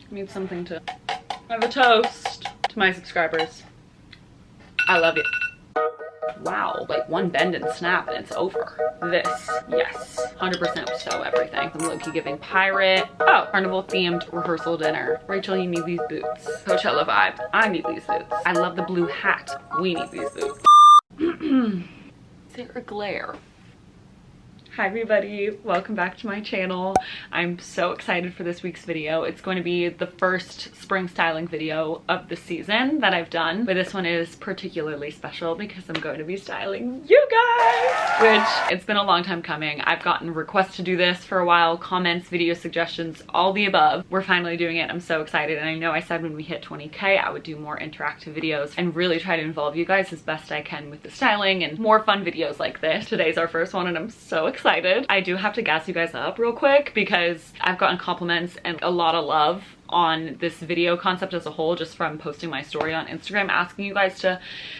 Need something to have a toast to my subscribers. I love you. Wow, like one bend and snap and it's over. This, yes, 100% so everything. I'm low-key giving pirate. Oh, carnival themed rehearsal dinner. Rachel, you need these boots. Coachella vibe. I need these boots. I love the blue hat. We need these boots. Is there a glare? Hi everybody, welcome back to my channel. I'm so excited for this week's video. It's going to be the first spring styling video of the season that I've done, but this one is particularly special because I'm going to be styling you guys, which it's been a long time coming. I've gotten requests to do this for a while, comments, video suggestions, all the above. We're finally doing it. I'm so excited, and I know I said when we hit 20K I would do more interactive videos and really try to involve you guys as best I can with the styling and more fun videos like this. Today's our first one and I'm so excited. I do have to gas you guys up real quick because I've gotten compliments and a lot of love on this video concept as a whole just from posting my story on Instagram asking you guys to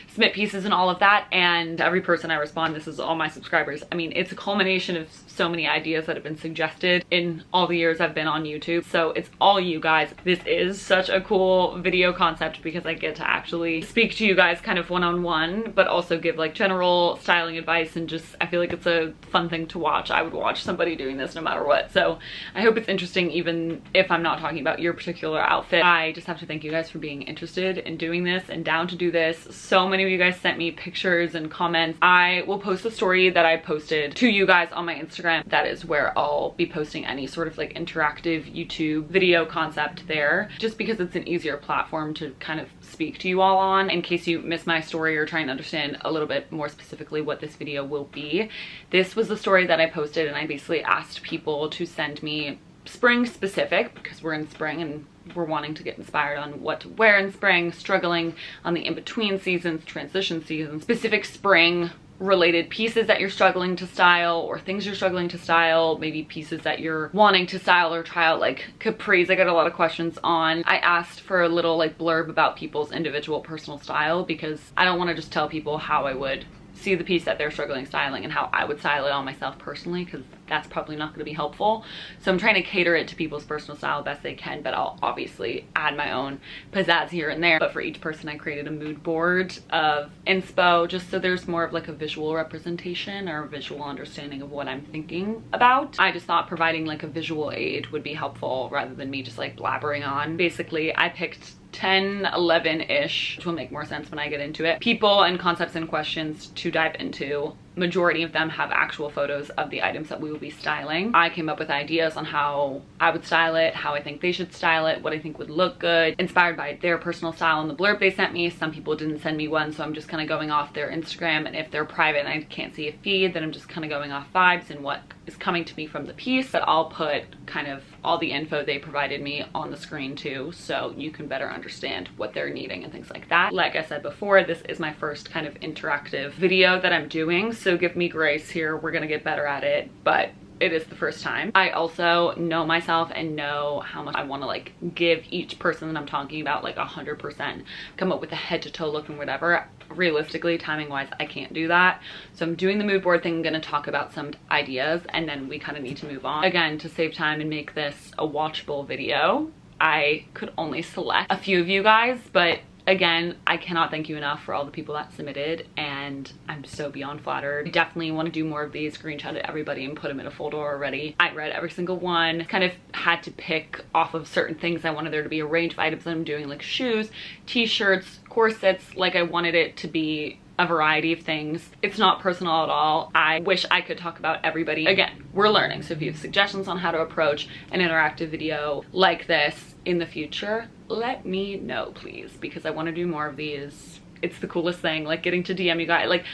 submit pieces and all of that, and every person I respond, this is all my subscribers. I mean, it's a culmination of so many ideas that have been suggested in all the years I've been on YouTube, so it's all you guys. This is such a cool video concept because I get to actually speak to you guys kind of one-on-one, but also give like general styling advice, and just I feel like it's a fun thing to watch. I would watch somebody doing this no matter what, so I hope it's interesting even if I'm not talking about your particular outfit. I just have to thank you guys for being interested in doing this and down to do this. So many of you guys sent me pictures and comments. I will post the story that I posted to you guys on my Instagram. That is where I'll be posting any sort of like interactive YouTube video concept there, just because it's an easier platform to kind of speak to you all on in case you miss my story or try and understand a little bit more specifically what this video will be. This was the story that I posted, and I basically asked people to send me spring specific because we're in spring and we're wanting to get inspired on what to wear in spring, struggling on the in-between seasons, transition seasons, specific spring related pieces that you're struggling to style or things you're struggling to style, maybe pieces that you're wanting to style or try out, like capris. I got a lot of questions on. I asked for a little like blurb about people's individual personal style because I don't want to just tell people how I would see the piece that they're struggling styling and how I would style it on myself personally, because that's probably not going to be helpful. So I'm trying to cater it to people's personal style best they can, but I'll obviously add my own pizzazz here and there. But for each person I created a mood board of inspo, just so there's more of like a visual representation or a visual understanding of what I'm thinking about. I just thought providing like a visual aid would be helpful rather than me just like blabbering on. Basically I picked 10, 11-ish, which will make more sense when I get into it, people and concepts and questions to dive into. Majority of them have actual photos of the items that we will be styling. I came up with ideas on how I would style it, how I think they should style it, what I think would look good, inspired by their personal style and the blurb they sent me. Some people didn't send me one, so I'm just kind of going off their Instagram, and if they're private and I can't see a feed, then I'm just kind of going off vibes and what is coming to me from the piece. But I'll put kind of all the info they provided me on the screen too, so you can better understand what they're needing and things like that. Like I said before, this is my first kind of interactive video that I'm doing, so give me grace here. We're gonna get better at it, but it is the first time. I also know myself and know how much I want to like give each person that I'm talking about like 100%, come up with a head to toe look and whatever. Realistically, timing wise, I can't do that. So I'm doing the mood board thing. I'm going to talk about some ideas and then we kind of need to move on. Again, to save time and make this a watchable video, I could only select a few of you guys, but again, I cannot thank you enough for all the people that submitted, and I'm so beyond flattered. I definitely want to do more of these, screenshot everybody and put them in a folder already. I read every single one, kind of had to pick off of certain things. I wanted there to be a range of items that I'm doing, like shoes, t-shirts, corsets. Like I wanted it to be a variety of things. It's not personal at all. I wish I could talk about everybody. Again, we're learning, so if you have suggestions on how to approach an interactive video like this in the future, let me know please, because I want to do more of these. It's the coolest thing, like getting to DM you guys, like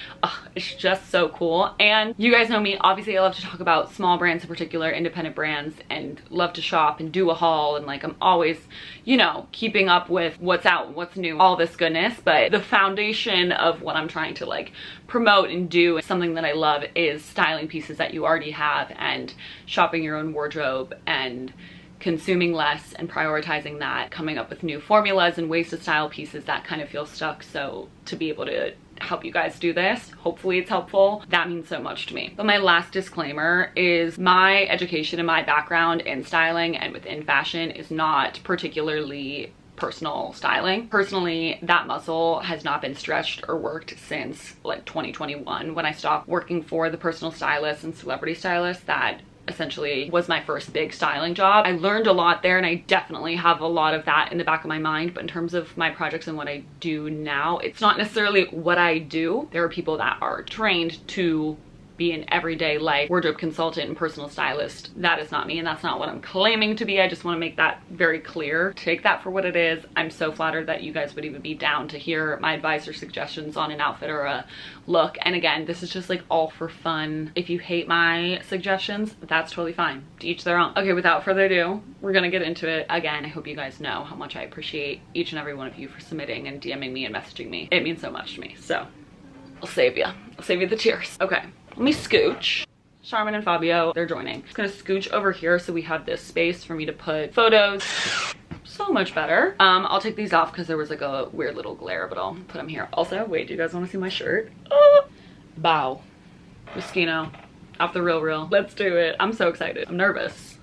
it's just so cool. And you guys know me, obviously I love to talk about small brands in particular, independent brands, and love to shop and do a haul, and like I'm always, you know, keeping up with what's out, what's new, all this goodness. But the foundation of what I'm trying to like promote and do, something that I love, is styling pieces that you already have and shopping your own wardrobe and consuming less and prioritizing that, coming up with new formulas and ways to style pieces that kind of feel stuck. So to be able to help you guys do this. Hopefully it's helpful. That means so much to me. But my last disclaimer is my education and my background in styling and within fashion is not particularly personal styling. Personally, that muscle has not been stretched or worked since like 2021 when I stopped working for the personal stylist and celebrity stylist that essentially was my first big styling job. I learned a lot there and I definitely have a lot of that in the back of my mind, but in terms of my projects and what I do now, it's not necessarily what I do. There are people that are trained to be an everyday life wardrobe consultant and personal stylist. That is not me, and that's not what I'm claiming to be. I just want to make that very clear. Take that for what it is. I'm so flattered that you guys would even be down to hear my advice or suggestions on an outfit or a look. And again, this is just like all for fun. If you hate my suggestions, that's totally fine. To each their own. Okay, without further ado, we're gonna get into it. Again, I hope you guys know how much I appreciate each and every one of you for submitting and DMing me and messaging me. It means so much to me. So I'll save you. I'll save you the tears. Okay. Let me scooch. Charmin and Fabio, they're joining. I'm just gonna scooch over here so we have this space for me to put photos. So much better. I'll take these off because there was like a weird little glare, but I'll put them here. Also, wait, do you guys want to see my shirt? Oh, bow. Moschino, off the real. Let's do it. I'm so excited. I'm nervous.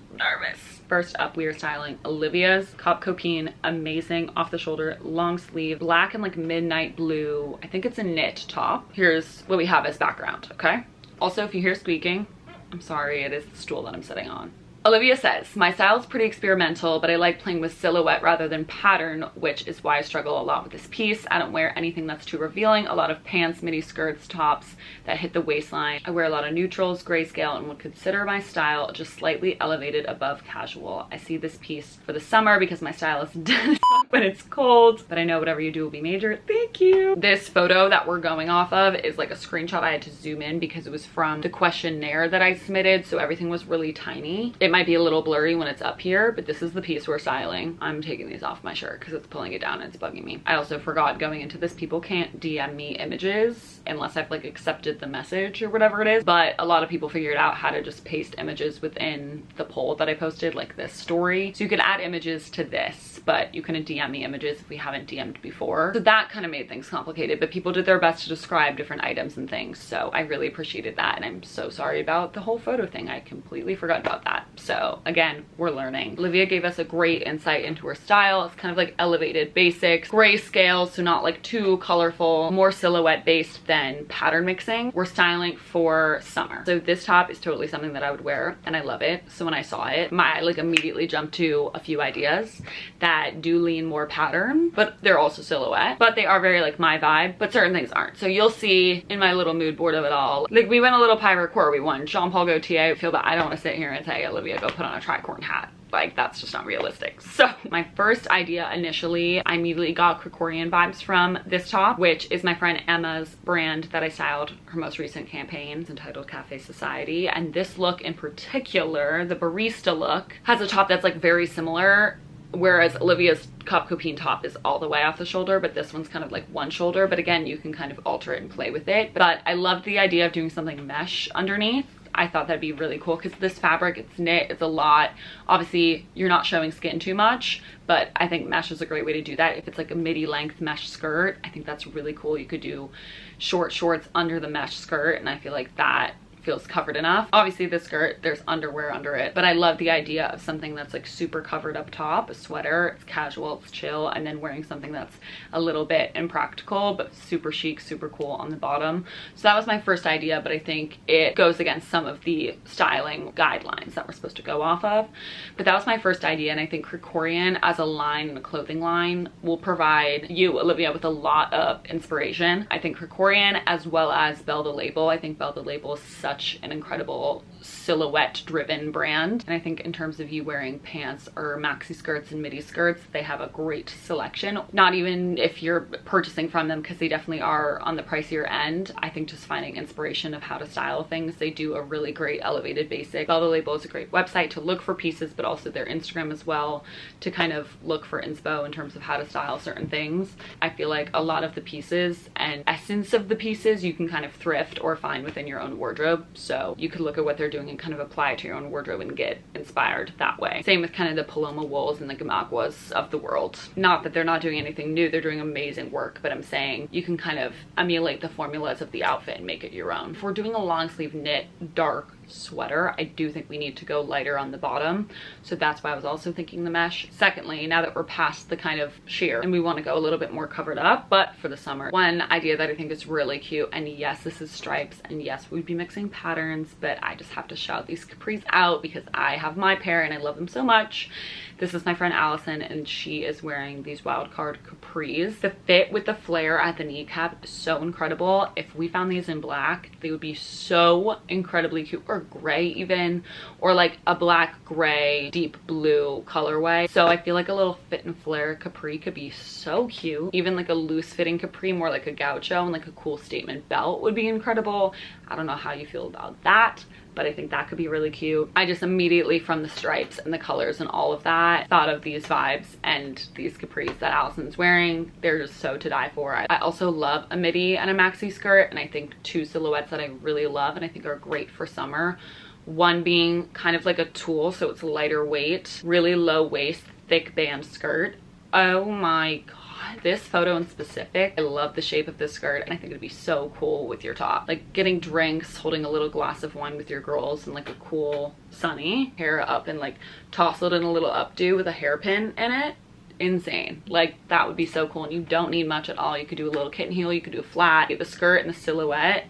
First up, we are styling Olivia's Copine, amazing off the shoulder, long sleeve, black and like midnight blue. I think it's a knit top. Here's what we have as background, okay? Also, if you hear squeaking, I'm sorry, it is the stool that I'm sitting on. Olivia says, my style is pretty experimental, but I like playing with silhouette rather than pattern, which is why I struggle a lot with this piece. I don't wear anything that's too revealing. A lot of pants, midi skirts, tops that hit the waistline. I wear a lot of neutrals, grayscale, and would consider my style just slightly elevated above casual. I see this piece for the summer because my style is dead when it's cold, but I know whatever you do will be major. Thank you. This photo that we're going off of is like a screenshot. I had to zoom in because it was from the questionnaire that I submitted, so everything was really tiny. It might be a little blurry when it's up here, but this is the piece we're styling. I'm taking these off my shirt because it's pulling it down and it's bugging me. I also forgot going into this, people can't DM me images unless I've like accepted the message or whatever it is, but a lot of people figured out how to just paste images within the poll that I posted, like this story. So you could add images to this, but you couldn't DM me images if we haven't DM'd before. So that kind of made things complicated, but people did their best to describe different items and things. So I really appreciated that. And I'm so sorry about the whole photo thing. I completely forgot about that. So again, we're learning. Olivia gave us a great insight into her style. It's kind of like elevated basics, grayscale, so not like too colorful, more silhouette based than pattern mixing. We're styling for summer. So this top is totally something that I would wear and I love it. So when I saw it, I like immediately jumped to a few ideas that do lean more pattern, but they're also silhouette, but they are very like my vibe, but certain things aren't. So you'll see in my little mood board of it all, like we went a little pirate core, we won Jean Paul Gaultier. I feel that I don't want to sit here and say, Olivia, go put on a tricorn hat. Like, that's just not realistic. So my first idea initially, I immediately got Krikorian vibes from this top, which is my friend Emma's brand that I styled her most recent campaign. It's entitled Cafe Society. And this look in particular, the barista look, has a top that's like very similar, whereas Olivia's Copine top is all the way off the shoulder, but this one's kind of like one shoulder. But again, you can kind of alter it and play with it. But I loved the idea of doing something mesh underneath. I thought that'd be really cool because this fabric, it's knit, it's a lot. Obviously, you're not showing skin too much, but I think mesh is a great way to do that. If it's like a midi length mesh skirt, I think that's really cool. You could do short shorts under the mesh skirt, and I feel like that feels covered enough. Obviously this skirt, there's underwear under it, but I love the idea of something that's like super covered up top, a sweater, it's casual, it's chill, and then wearing something that's a little bit impractical but super chic, super cool on the bottom. So that was my first idea, but I think it goes against some of the styling guidelines that we're supposed to go off of. But that was my first idea, and I think Krikorian as a line and a clothing line will provide you, Olivia, with a lot of inspiration. I think Krikorian as well as Belle de Label. I think Belle de Label is such an incredible silhouette driven brand, and I think in terms of you wearing pants or maxi skirts and midi skirts, they have a great selection. Not even if you're purchasing from them, because they definitely are on the pricier end. I think just finding inspiration of how to style things, they do a really great elevated basic. Belle de Label is a great website to look for pieces, but also their Instagram as well to kind of look for inspo in terms of how to style certain things. I feel like a lot of the pieces and essence of the pieces you can kind of thrift or find within your own wardrobe. wardrobe, so you could look at what they're doing and kind of apply it to your own wardrobe and get inspired that way. Same with kind of the Paloma wools and the Gamaguas of the world. Not that they're not doing anything new, they're doing amazing work, but I'm saying you can kind of emulate the formulas of the outfit and make it your own. If we're doing a long sleeve knit dark sweater, I do think we need to go lighter on the bottom, so that's why I was also thinking the mesh. Secondly, now that we're past the kind of sheer and we want to go a little bit more covered up, but for the summer, one idea that I think is really cute, and yes, this is stripes, and yes, we'd be mixing patterns, but I just have to shout these capris out because I have my pair and I love them so much. This is my friend Allison, and she is wearing these wildcard capris. The fit with the flare at the kneecap is so incredible. If we found these in black, they would be so incredibly cute, or gray even, or like a black gray deep blue colorway. So I feel like a little fit and flare capri could be so cute. Even like a loose fitting capri, more like a gaucho, and like a cool statement belt would be incredible. I don't know how you feel about that, but I think that could be really cute. I just immediately, from the stripes and the colors and all of that, thought of these vibes and these capris that Allison's wearing. They're just so to die for. I also love a midi and a maxi skirt, and I think two silhouettes that I really love and I think are great for summer. One being kind of like a tulle, so it's lighter weight, really low waist, thick band skirt. Oh my god. This photo in specific, I love the shape of this skirt, and I think it'd be so cool with your top. Like getting drinks, holding a little glass of wine with your girls, and like a cool sunny hair up and like tousled in a little updo with a hairpin in it. Insane. Like that would be so cool, and you don't need much at all. You could do a little kitten heel, you could do a flat. The skirt and the silhouette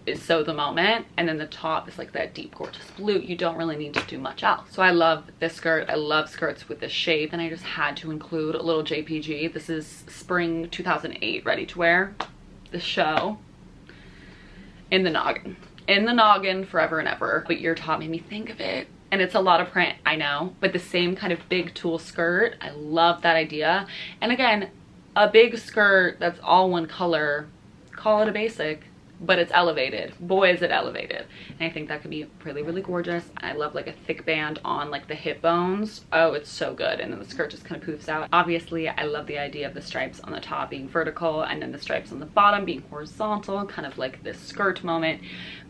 is so the moment, and then the top is like that deep gorgeous blue. You don't really need to do much else. So I love this skirt. I love skirts with this shape, and I just had to include a little JPG. This is spring 2008 ready to wear. The show in the noggin forever and ever. But your top made me think of it, and it's a lot of print, I know, but the same kind of big tulle skirt. I love that idea. And again, a big skirt that's all one color, call it a basic, but it's elevated. Boy, is it elevated. And I think that could be really, really gorgeous. I love like a thick band on like the hip bones. Oh, it's so good. And then the skirt just kind of poofs out. Obviously, I love the idea of the stripes on the top being vertical and then the stripes on the bottom being horizontal, kind of like this skirt moment.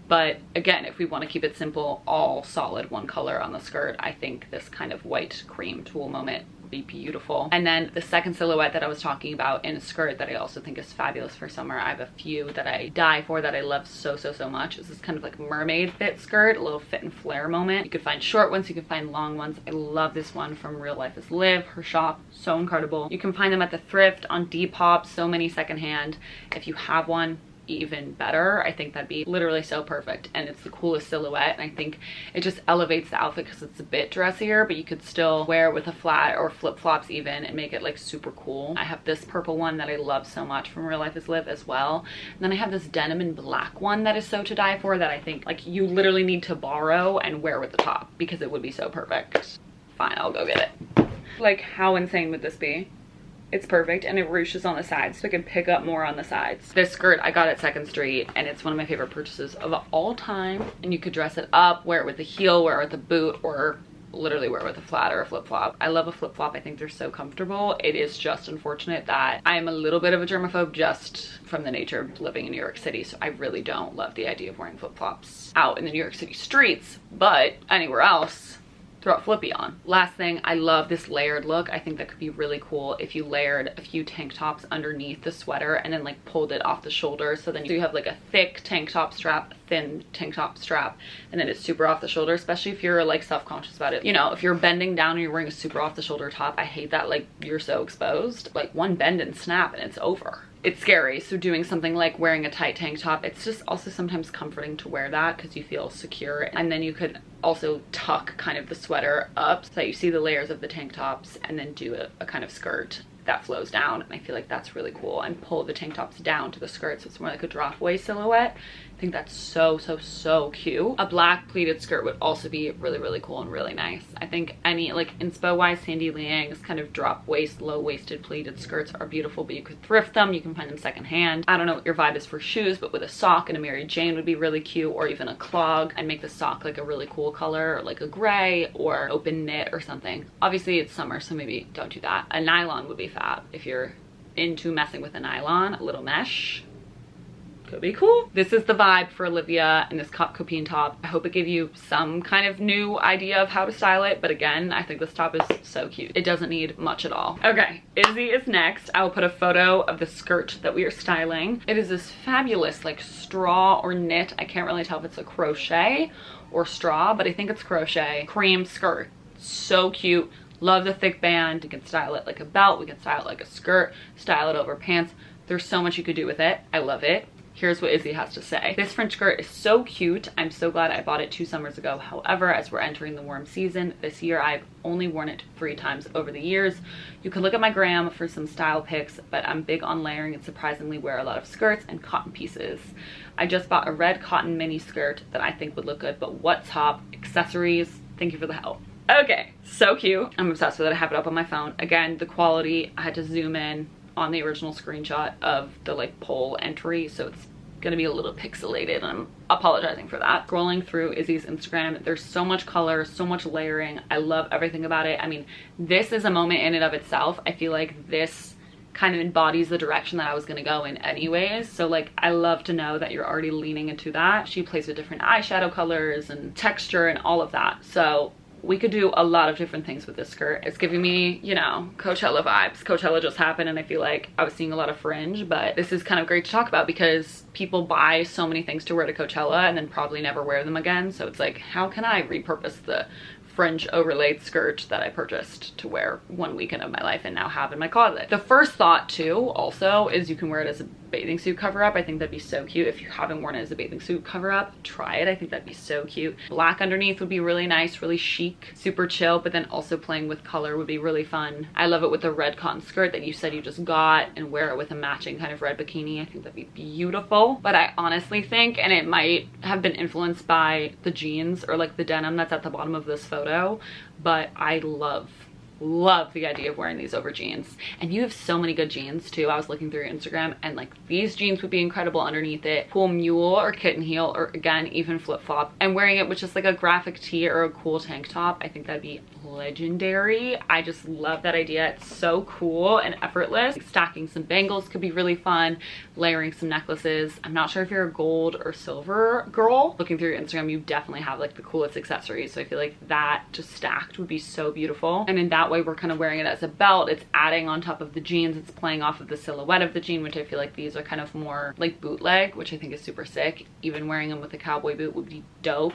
But again, if we want to keep it simple, all solid one color on the skirt, I think this kind of white cream tulle moment would be beautiful. And then the second silhouette that I was talking about in a skirt that I also think is fabulous for summer, I have a few that I die for, that I love so much. This is kind of like mermaid fit skirt, a little fit and flare moment. You could find short ones, you can find long ones. I love this one from Real Life is Live, her shop, so incredible. You can find them at the thrift, on Depop, so many secondhand. If you have one, even better. I think that'd be literally so perfect, and it's the coolest silhouette, and I think it just elevates the outfit because it's a bit dressier, but you could still wear it with a flat or flip-flops even and make it like super cool. I have this purple one that I love so much from Real Life is Live as well, and then I have this denim and black one that is so to die for, that I think like you literally need to borrow and wear with the top because it would be so perfect. Fine, I'll go get it. Like, how insane would this be? It's perfect, and it ruches on the sides, so I can pick up more on the sides. This skirt I got at 2nd Street, and it's one of my favorite purchases of all time. And you could dress it up, wear it with a heel, wear it with a boot, or literally wear it with a flat or a flip-flop. I love a flip-flop. I think they're so comfortable. It is just unfortunate that I am a little bit of a germaphobe just from the nature of living in New York City, so I really don't love the idea of wearing flip-flops out in the New York City streets, but anywhere else, throw a flippy on. Last thing, I love this layered look. I think that could be really cool if you layered a few tank tops underneath the sweater and then like pulled it off the shoulder, so then you have like a thick tank top strap, thin tank top strap, and then it's super off the shoulder, especially if you're like self-conscious about it. You know, if you're bending down and you're wearing a super off the shoulder top, I hate that. Like, you're so exposed. Like, one bend and snap and it's over. It's scary. So doing something like wearing a tight tank top, it's just also sometimes comforting to wear that because you feel secure. And then you could also tuck kind of the sweater up so that you see the layers of the tank tops, and then do a kind of skirt that flows down, and I feel like that's really cool, and pull the tank tops down to the skirt so it's more like a drop waist silhouette. I think that's so cute. A black pleated skirt would also be really cool and really nice. I think any like inspo wise, Sandy Liang's kind of drop waist, low waisted pleated skirts are beautiful, but you could thrift them, you can find them secondhand. I don't know what your vibe is for shoes, but with a sock and a Mary Jane would be really cute, or even a clog, and make the sock like a really cool color, like a gray or open knit or something. Obviously it's summer, so maybe don't do that. A nylon would be fab if you're into messing with a nylon. A little mesh, could be cool. This is the vibe for Olivia in this Copine top. I hope it gave you some kind of new idea of how to style it, but again, I think this top is so cute. It doesn't need much at all. Okay, Izzy is next. I will put a photo of the skirt that we are styling. It is this fabulous like straw or knit. I can't really tell if it's a crochet or straw, but I think it's crochet. Cream skirt. So cute. Love the thick band. You can style it like a belt. We can style it like a skirt. Style it over pants. There's so much you could do with it. I love it. Here's what Izzy has to say. This fringe skirt is so cute. I'm so glad I bought it 2 summers ago. However, as we're entering the warm season this year, I've only worn it 3 times over the years. You can look at my gram for some style pics, but I'm big on layering and surprisingly wear a lot of skirts and cotton pieces. I just bought a red cotton mini skirt that I think would look good, but what top, accessories? Thank you for the help. Okay, so cute. I'm obsessed with it. I have it up on my phone. Again, the quality, I had to zoom in on the original screenshot of the like poll entry, so it's gonna be a little pixelated and I'm apologizing for that. Scrolling through Izzy's Instagram, there's so much color, so much layering. I love everything about it. I mean, this is a moment in and of itself. I feel like this kind of embodies the direction that I was gonna go in anyways. So like, I love to know that you're already leaning into that. She plays with different eyeshadow colors and texture and all of that. So we could do a lot of different things with this skirt. It's giving me, you know, Coachella vibes. Coachella just happened and I feel like I was seeing a lot of fringe, but this is kind of great to talk about because people buy so many things to wear to Coachella and then probably never wear them again. So it's like, how can I repurpose the fringe overlaid skirt that I purchased to wear one weekend of my life and now have in my closet? The first thought too also is you can wear it as a bathing suit cover up. I think that'd be so cute. If you haven't worn it as a bathing suit cover up, try it. I think that'd be so cute. Black underneath would be really nice, really chic, super chill, but then also playing with color would be really fun. I love it with the red cotton skirt that you said you just got and wear it with a matching kind of red bikini. I think that'd be beautiful. But I honestly think, and it might have been influenced by the jeans or like the denim that's at the bottom of this photo, but I love the idea of wearing these over jeans. And you have so many good jeans too. I was looking through your Instagram and like these jeans would be incredible underneath it. Cool mule or kitten heel, or again even flip-flop, and wearing it with just like a graphic tee or a cool tank top. I think that'd be legendary. I just love that idea. It's so cool and effortless. Like, stacking some bangles could be really fun. Layering some necklaces. I'm not sure if you're a gold or silver girl. Looking through your Instagram, you definitely have like the coolest accessories. So I feel like that just stacked would be so beautiful. And in that way, we're kind of wearing it as a belt. It's adding on top of the jeans. It's playing off of the silhouette of the jean, which I feel like these are kind of more like bootleg, which I think is super sick. Even wearing them with a cowboy boot would be dope.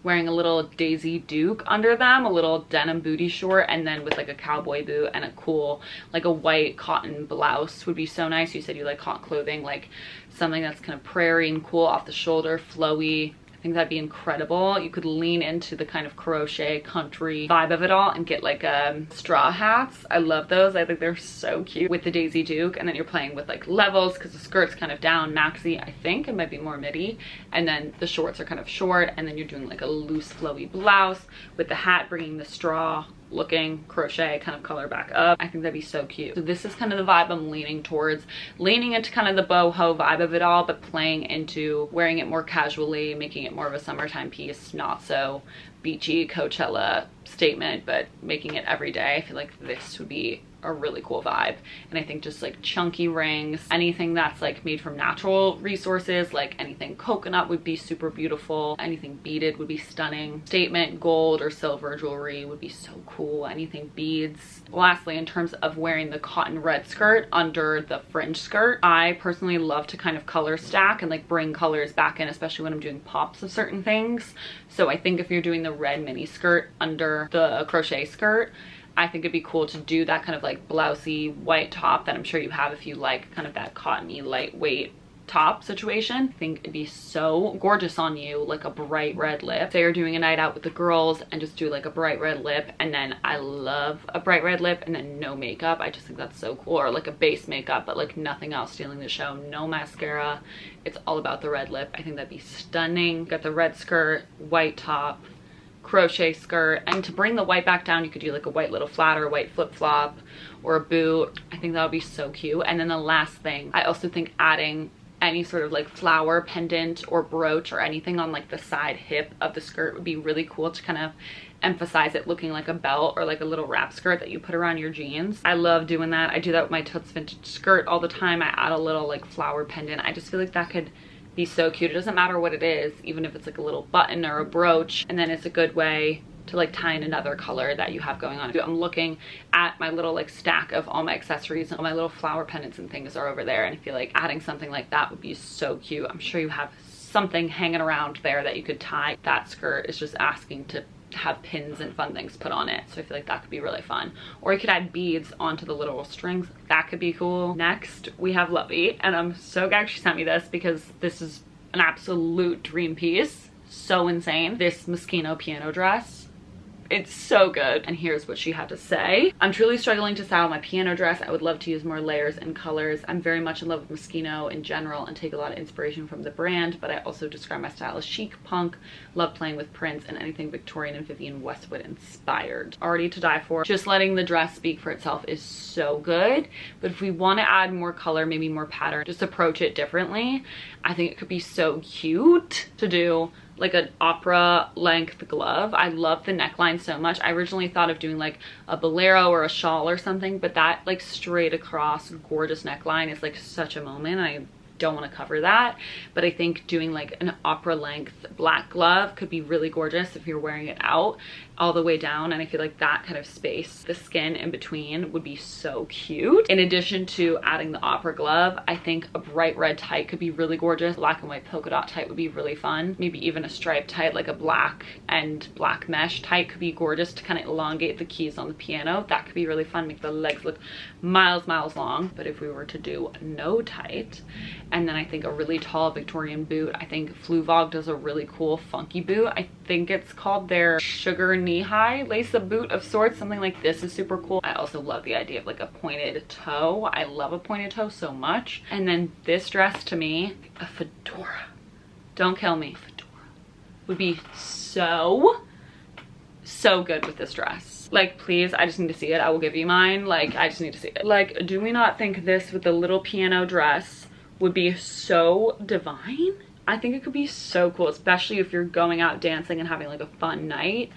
Wearing a little Daisy Duke under them, a little denim booty short, and then with like a cowboy boot and a cool like a white cotton blouse would be so nice. You said you like hot clothing, like something that's kind of prairie and cool, off the shoulder, flowy. I think that'd be incredible. You could lean into the kind of crochet country vibe of it all and get like straw hats. I love those. I think they're so cute with the Daisy Duke. And then you're playing with like levels because the skirt's kind of down maxi. I think it might be more midi, and then the shorts are kind of short, and then you're doing like a loose flowy blouse with the hat bringing the straw looking crochet kind of color back up. I think that'd be so cute. So this is kind of the vibe I'm leaning towards, leaning into kind of the boho vibe of it all, but playing into wearing it more casually, making it more of a summertime piece, not so beachy Coachella statement, but making it every day. I feel like this would be a really cool vibe. And I think just like chunky rings, anything that's like made from natural resources, like anything coconut would be super beautiful. Anything beaded would be stunning. Statement gold or silver jewelry would be so cool. Anything beads. Lastly, in terms of wearing the cotton red skirt under the fringe skirt, I personally love to kind of color stack and like bring colors back in, especially when I'm doing pops of certain things. So I think if you're doing the red mini skirt under the crochet skirt, I think it'd be cool to do that kind of like blousey white top that I'm sure you have if you like kind of that cottony lightweight top situation. I think it'd be so gorgeous on you, like a bright red lip. Say you're doing a night out with the girls and just do like a bright red lip, and then I love a bright red lip and then no makeup. I just think that's so cool. Or like a base makeup but like nothing else stealing the show, no mascara. It's all about the red lip. I think that'd be stunning. Got the red skirt, white top, crochet skirt, and to bring the white back down you could do like a white little flat or a white flip-flop or a boot. I think that would be so cute. And then the last thing, I also think adding any sort of like flower pendant or brooch or anything on like the side hip of the skirt would be really cool to kind of emphasize it looking like a belt or like a little wrap skirt that you put around your jeans. I love doing that. I do that with my Toots vintage skirt all the time. I add a little like flower pendant. I just feel like that could be so cute. It doesn't matter what it is, even if it's like a little button or a brooch, and then it's a good way to like tie in another color that you have going on. I'm looking at my little like stack of all my accessories, and all my little flower pendants and things are over there, and I feel like adding something like that would be so cute. I'm sure you have something hanging around there that you could tie. That skirt is just asking to have pins and fun things put on it, so I feel like that could be really fun. Or you could add beads onto the little strings. That could be cool. Next we have Luvvie, and I'm so glad she sent me this because this is an absolute dream piece. So insane. This Moschino piano dress, it's so good. And here's what she had to say. I'm truly struggling to style my piano dress. I would love to use more layers and colors. I'm very much in love with Moschino in general and take a lot of inspiration from the brand, but I also describe my style as chic punk. Love playing with prints and anything Victorian and Vivienne Westwood inspired. Already to die for. Just letting the dress speak for itself is so good, but if we want to add more color, maybe more pattern, just approach it differently, I think it could be so cute to do like an opera length glove. I love the neckline so much. I originally thought of doing like a bolero or a shawl or something, but that like straight across gorgeous neckline is like such a moment. I don't want to cover that, but I think doing like an opera length black glove could be really gorgeous if you're wearing it out all the way down, and I feel like that kind of space, the skin in between, would be so cute. In addition to adding the opera glove, I think a bright red tight could be really gorgeous. Black and white polka dot tight would be really fun. Maybe even a striped tight, like a black and black mesh tight, could be gorgeous to kind of elongate the keys on the piano. That could be really fun, make the legs look miles long. But if we were to do no tight, and then I think a really tall Victorian boot, I think Luvvie does a really cool funky boot. I think it's called their sugar knee-high lace-up boot of sorts. Something like this is super cool. I also love the idea of like a pointed toe. I love a pointed toe so much. And then this dress, to me, a fedora. Don't kill me. Fedora would be so good with this dress. Like, please, I just need to see it. I will give you mine. Like, I just need to see it. Like, do we not think this with the little piano dress would be so divine? I think it could be so cool, especially if you're going out dancing and having like a fun night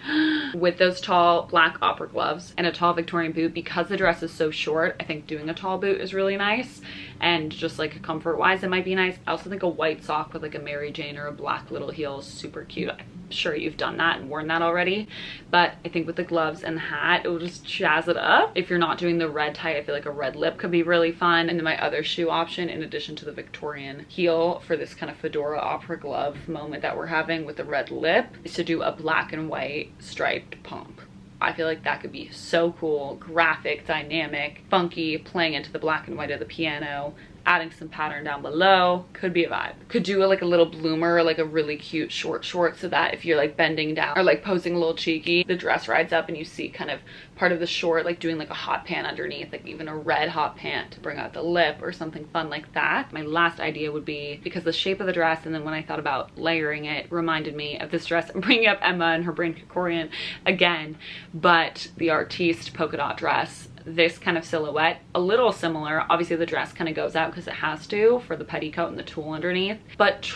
with those tall black opera gloves and a tall Victorian boot. Because the dress is so short, I think doing a tall boot is really nice, and just like comfort wise it might be nice. I also think a white sock with like a Mary Jane or a black little heel is super cute. I'm sure you've done that and worn that already, but I think with the gloves and the hat, it will just jazz it up. If you're not doing the red tight, I feel like a red lip could be really fun. And then my other shoe option, in addition to the Victorian heel for this kind of fedora opera glove moment that we're having with the red lip, is to do a black and white striped pump. I feel like that could be so cool, graphic, dynamic, funky, playing into the black and white of the piano, adding some pattern down below. Could be a vibe. Could do like a little bloomer, like a really cute short so that if you're like bending down or like posing a little cheeky, the dress rides up and you see kind of part of the short, like doing like a hot pant underneath, like even a red hot pant to bring out the lip or something fun like that. My last idea would be, because the shape of the dress, and then when I thought about layering it, reminded me of this dress. I'm bringing up Emma and her Brain Kikorian again, but the Artiste polka dot dress, this kind of silhouette, a little similar. Obviously the dress kind of goes out because it has to for the petticoat and the tulle underneath, but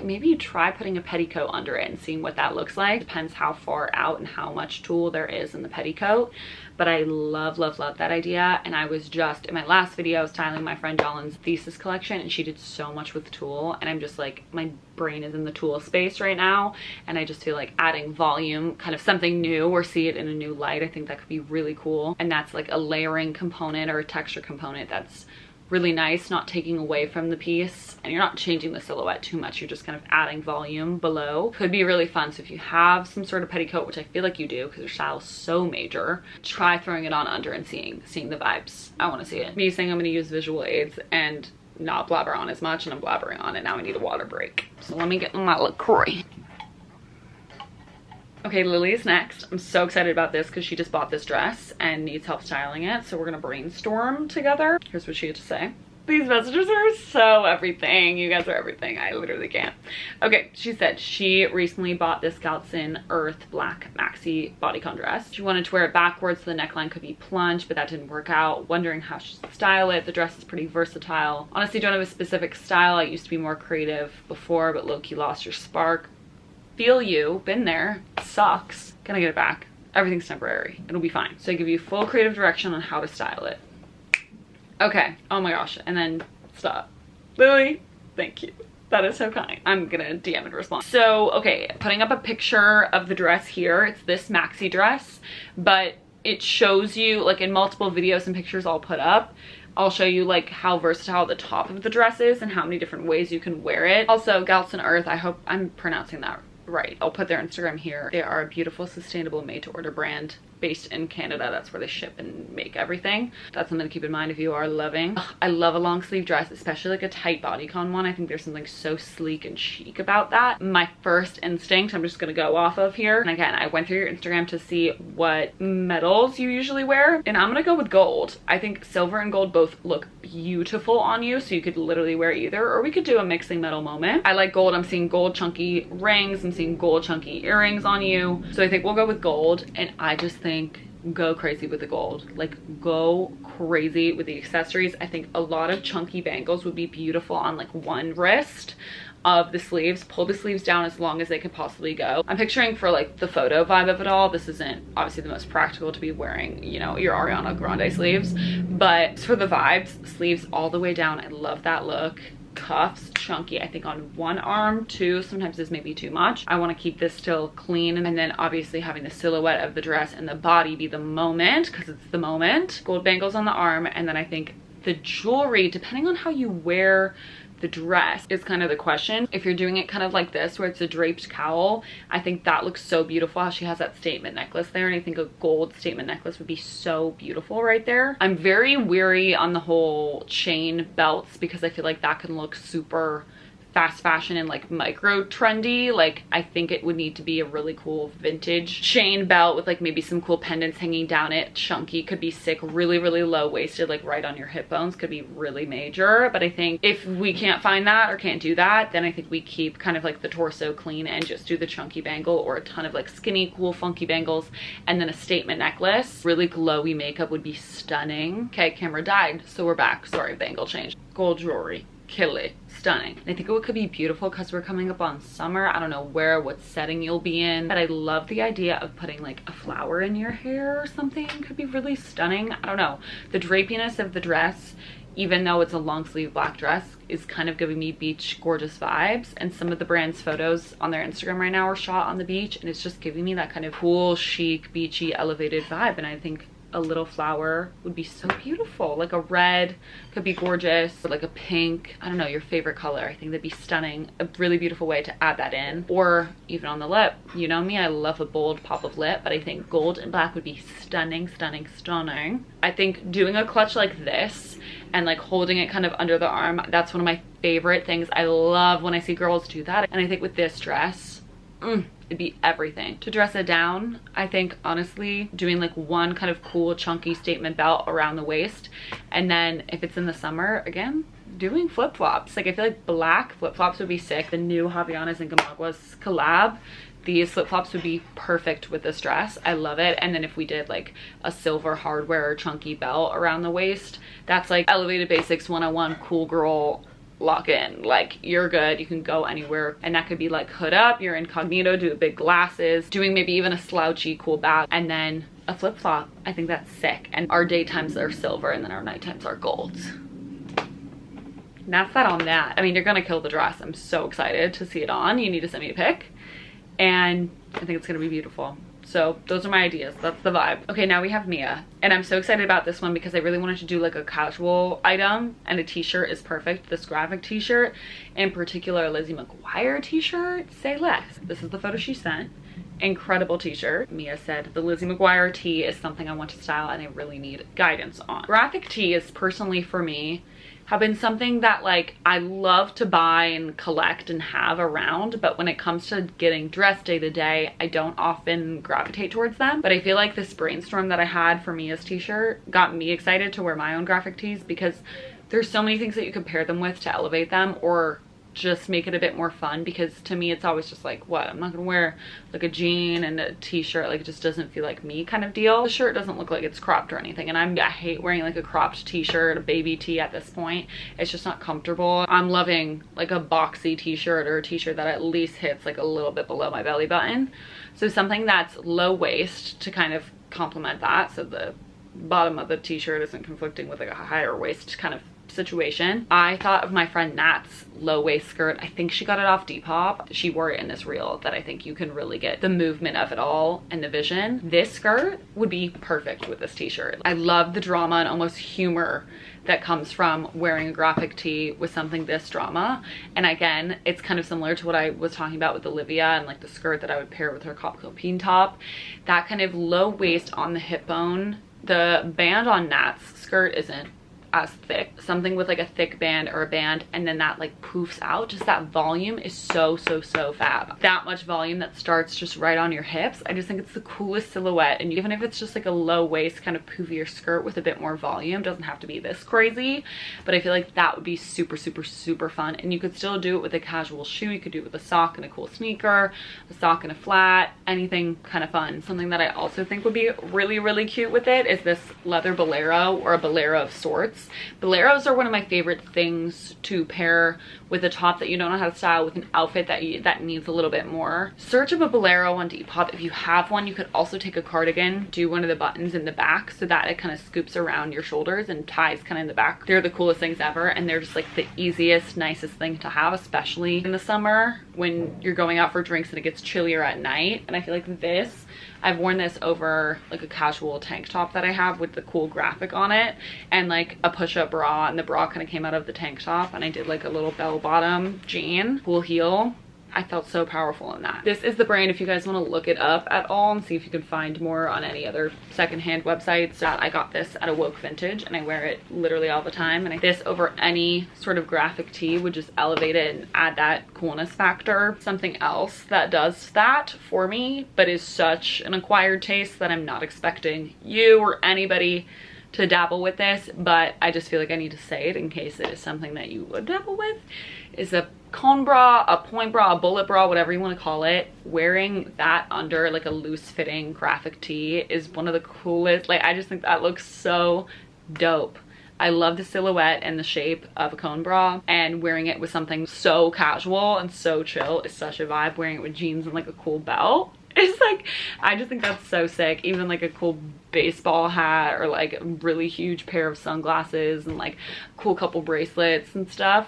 maybe try putting a petticoat under it and seeing what that looks like. Depends how far out and how much tulle there is in the petticoat, but I love that idea. And I was just in my last video styling my friend Gyaltsen's thesis collection, and she did so much with tulle, and I'm just like, my brain is in the tulle space right now, and I just feel like adding volume, kind of something new, or see it in a new light, I think that could be really cool. And that's like a layering component or a texture component that's really nice, not taking away from the piece, and you're not changing the silhouette too much, you're just kind of adding volume below. Could be really fun. So if you have some sort of petticoat, which I feel like you do because your style is so major, try throwing it on under and seeing the vibes. I want to see it. Me saying I'm going to use visual aids and not blabber on as much, and I'm blabbering on it now. I need a water break, so let me get my LaCroix. Okay, Lily's next. I'm so excited about this because she just bought this dress and needs help styling it, so we're gonna brainstorm together. Here's what she had to say. These messages are so everything. You guys are everything. I literally can't. Okay, she said she recently bought this Gyaltsen Earth Black Maxi bodycon dress. She wanted to wear it backwards so the neckline could be plunged, but that didn't work out. Wondering how she should style it. The dress is pretty versatile. Honestly, don't have a specific style. I used to be more creative before, but low-key lost your spark. Feel you. Been there. Sucks. Gonna get it back. Everything's temporary. It'll be fine. So I give you full creative direction on how to style it. Okay. Oh my gosh. And then stop. Lily, thank you. That is so kind. I'm gonna DM and respond. So, okay, putting up a picture of the dress here. It's this maxi dress, but it shows you, like in multiple videos and pictures I'll put up, I'll show you like how versatile the top of the dress is and how many different ways you can wear it. Also, Gyaltsen Earth, I hope I'm pronouncing that right. I'll put their Instagram here. They are a beautiful, sustainable, made-to-order brand based in Canada. That's where they ship and make everything. That's something to keep in mind if you are loving. Ugh, I love a long sleeve dress, especially like a tight bodycon one. I think there's something so sleek and chic about that. My first instinct, I'm just gonna go off of here. And again, I went through your Instagram to see what metals you usually wear, and I'm gonna go with gold. I think silver and gold both look beautiful on you, so you could literally wear either, or we could do a mixing metal moment. I like gold. I'm seeing gold chunky rings. I'm seeing gold chunky earrings on you. So I think we'll go with gold, and I just think go crazy with the gold. Like, go crazy with the accessories. I think a lot of chunky bangles would be beautiful on like one wrist of the sleeves. Pull the sleeves down as long as they could possibly go. I'm picturing for like the photo vibe of it all, this isn't obviously the most practical to be wearing, you know, your Ariana Grande sleeves, but for the vibes, sleeves all the way down. I love that look. Cuffs chunky, I think on one arm, two sometimes is maybe too much. I want to keep this still clean, and then obviously having the silhouette of the dress and the body be the moment, because it's the moment. Gold bangles on the arm, and then I think the jewelry, depending on how you wear the dress, is kind of the question. If you're doing it kind of like this where it's a draped cowl, I think that looks so beautiful how she has that statement necklace there, and I think a gold statement necklace would be so beautiful right there. I'm very weary on the whole chain belts because I feel like that can look super fast fashion and like micro trendy. Like, I think it would need to be a really cool vintage chain belt with like maybe some cool pendants hanging down it. Chunky could be sick. Really, really low waisted, like right on your hip bones, could be really major. But I think if we can't find that or can't do that, then I think we keep kind of like the torso clean and just do the chunky bangle, or a ton of like skinny, cool, funky bangles, and then a statement necklace. Really glowy makeup would be stunning. Okay, camera died, so we're back. Sorry, bangle change. Gold jewelry. Kill it. Stunning. And I think it could be beautiful because we're coming up on summer. I don't know what setting you'll be in, but I love the idea of putting like a flower in your hair or something. Could be really stunning. I don't know. The drapiness of the dress, even though it's a long sleeve black dress, is kind of giving me beach gorgeous vibes. And some of the brand's photos on their Instagram right now are shot on the beach, and it's just giving me that kind of cool, chic, beachy, elevated vibe. And I think a little flower would be so beautiful. Like a red could be gorgeous, or like a pink, I don't know, your favorite color. I think that'd be stunning. A really beautiful way to add that in. Or even on the lip. You know me, I love a bold pop of lip, but I think gold and black would be stunning, stunning, stunning. I think doing a clutch like this and like holding it kind of under the arm, that's one of my favorite things. I love when I see girls do that. And I think with this dress, it'd be everything. To dress it down, I think honestly doing like one kind of cool chunky statement belt around the waist, and then if it's in the summer, again, doing flip-flops. Like, I feel like black flip-flops would be sick. The new Havaianas and Gamaguas collab, these flip-flops would be perfect with this dress. I love it. And then if we did like a silver hardware chunky belt around the waist, that's like elevated basics 101, cool girl lock in. Like, you're good, you can go anywhere. And that could be like hood up, you're incognito, do the big glasses, doing maybe even a slouchy cool bag, and then a flip-flop. I think that's sick. And our daytimes are silver, and then our nighttimes are golds. And that's that on that. I mean, you're gonna kill the dress. I'm so excited to see it on. You need to send me a pic, and I think it's gonna be beautiful. So those are my ideas. That's the vibe. Okay, now we have Mia, and I'm so excited about this one because I really wanted to do like a casual item, and a t-shirt is perfect. This graphic t-shirt, in particular, Lizzie McGuire t-shirt, say less. This is the photo she sent. Incredible t-shirt. Mia said the Lizzie McGuire tee is something I want to style and I really need guidance on. Graphic tee is personally for me have been something that like I love to buy and collect and have around, but when it comes to getting dressed day to day, I don't often gravitate towards them. But I feel like this brainstorm that I had for Mia's t-shirt got me excited to wear my own graphic tees, because there's so many things that you could pair them with to elevate them or just make it a bit more fun. Because to me it's always just like, what, I'm not gonna wear like a jean and a t-shirt, like it just doesn't feel like me kind of deal. The shirt doesn't look like it's cropped or anything, and I hate wearing like a cropped t-shirt, a baby tee at this point. It's just not comfortable. I'm loving like a boxy t-shirt, or a t-shirt that at least hits like a little bit below my belly button. So something that's low waist to kind of complement that, so the bottom of the t-shirt isn't conflicting with like a higher waist kind of situation. I thought of my friend Nat's low waist skirt. I think she got it off Depop. She wore it in this reel that I think you can really get the movement of it all and the vision. This skirt would be perfect with this t-shirt. I love the drama and almost humor that comes from wearing a graphic tee with something this drama. And again, it's kind of similar to what I was talking about with Olivia and like the skirt that I would pair with her Copine top. That kind of low waist on the hip bone. The band on Nat's skirt isn't as thick. Something with like a thick band or a band and then that like poofs out. Just that volume is so fab. That much volume that starts just right on your hips. I just think it's the coolest silhouette. And even if it's just like a low waist kind of poofier skirt with a bit more volume, doesn't have to be this crazy, but I feel like that would be super fun. And you could still do it with a casual shoe. You could do it with a sock and a cool sneaker, a sock and a flat, anything kind of fun. Something that I also think would be really cute with it is this leather bolero, or a bolero of sorts. Boleros are one of my favorite things to pair with a top that you don't know how to style with an outfit that needs a little bit more. Search up a bolero on Depop. If you have one, you could also take a cardigan, do one of the buttons in the back so that it kind of scoops around your shoulders and ties kind of in the back. They're the coolest things ever, and they're just like the easiest, nicest thing to have, especially in the summer when you're going out for drinks and it gets chillier at night. And I feel like this, I've worn this over like a casual tank top that I have with the cool graphic on it and like a push-up bra, and the bra kind of came out of the tank top, and I did like a little bell bottom jean, cool heel. I felt so powerful in that. This is the brand if you guys want to look it up at all and see if you can find more on any other secondhand websites. I got this at a Woke Vintage and I wear it literally all the time, and this over any sort of graphic tee would just elevate it and add that coolness factor. Something else that does that for me but is such an acquired taste that I'm not expecting you or anybody to dabble with this, but I just feel like I need to say it in case it is something that you would dabble with, is a cone bra, a point bra, a bullet bra, whatever you want to call it. Wearing that under like a loose fitting graphic tee is one of the coolest. Like, I just think that looks so dope. I love the silhouette and the shape of a cone bra, and wearing it with something so casual and so chill is such a vibe. Wearing it with jeans and like a cool belt, it's like, I just think that's so sick. Even like a cool baseball hat or like a really huge pair of sunglasses and like a cool couple bracelets and stuff.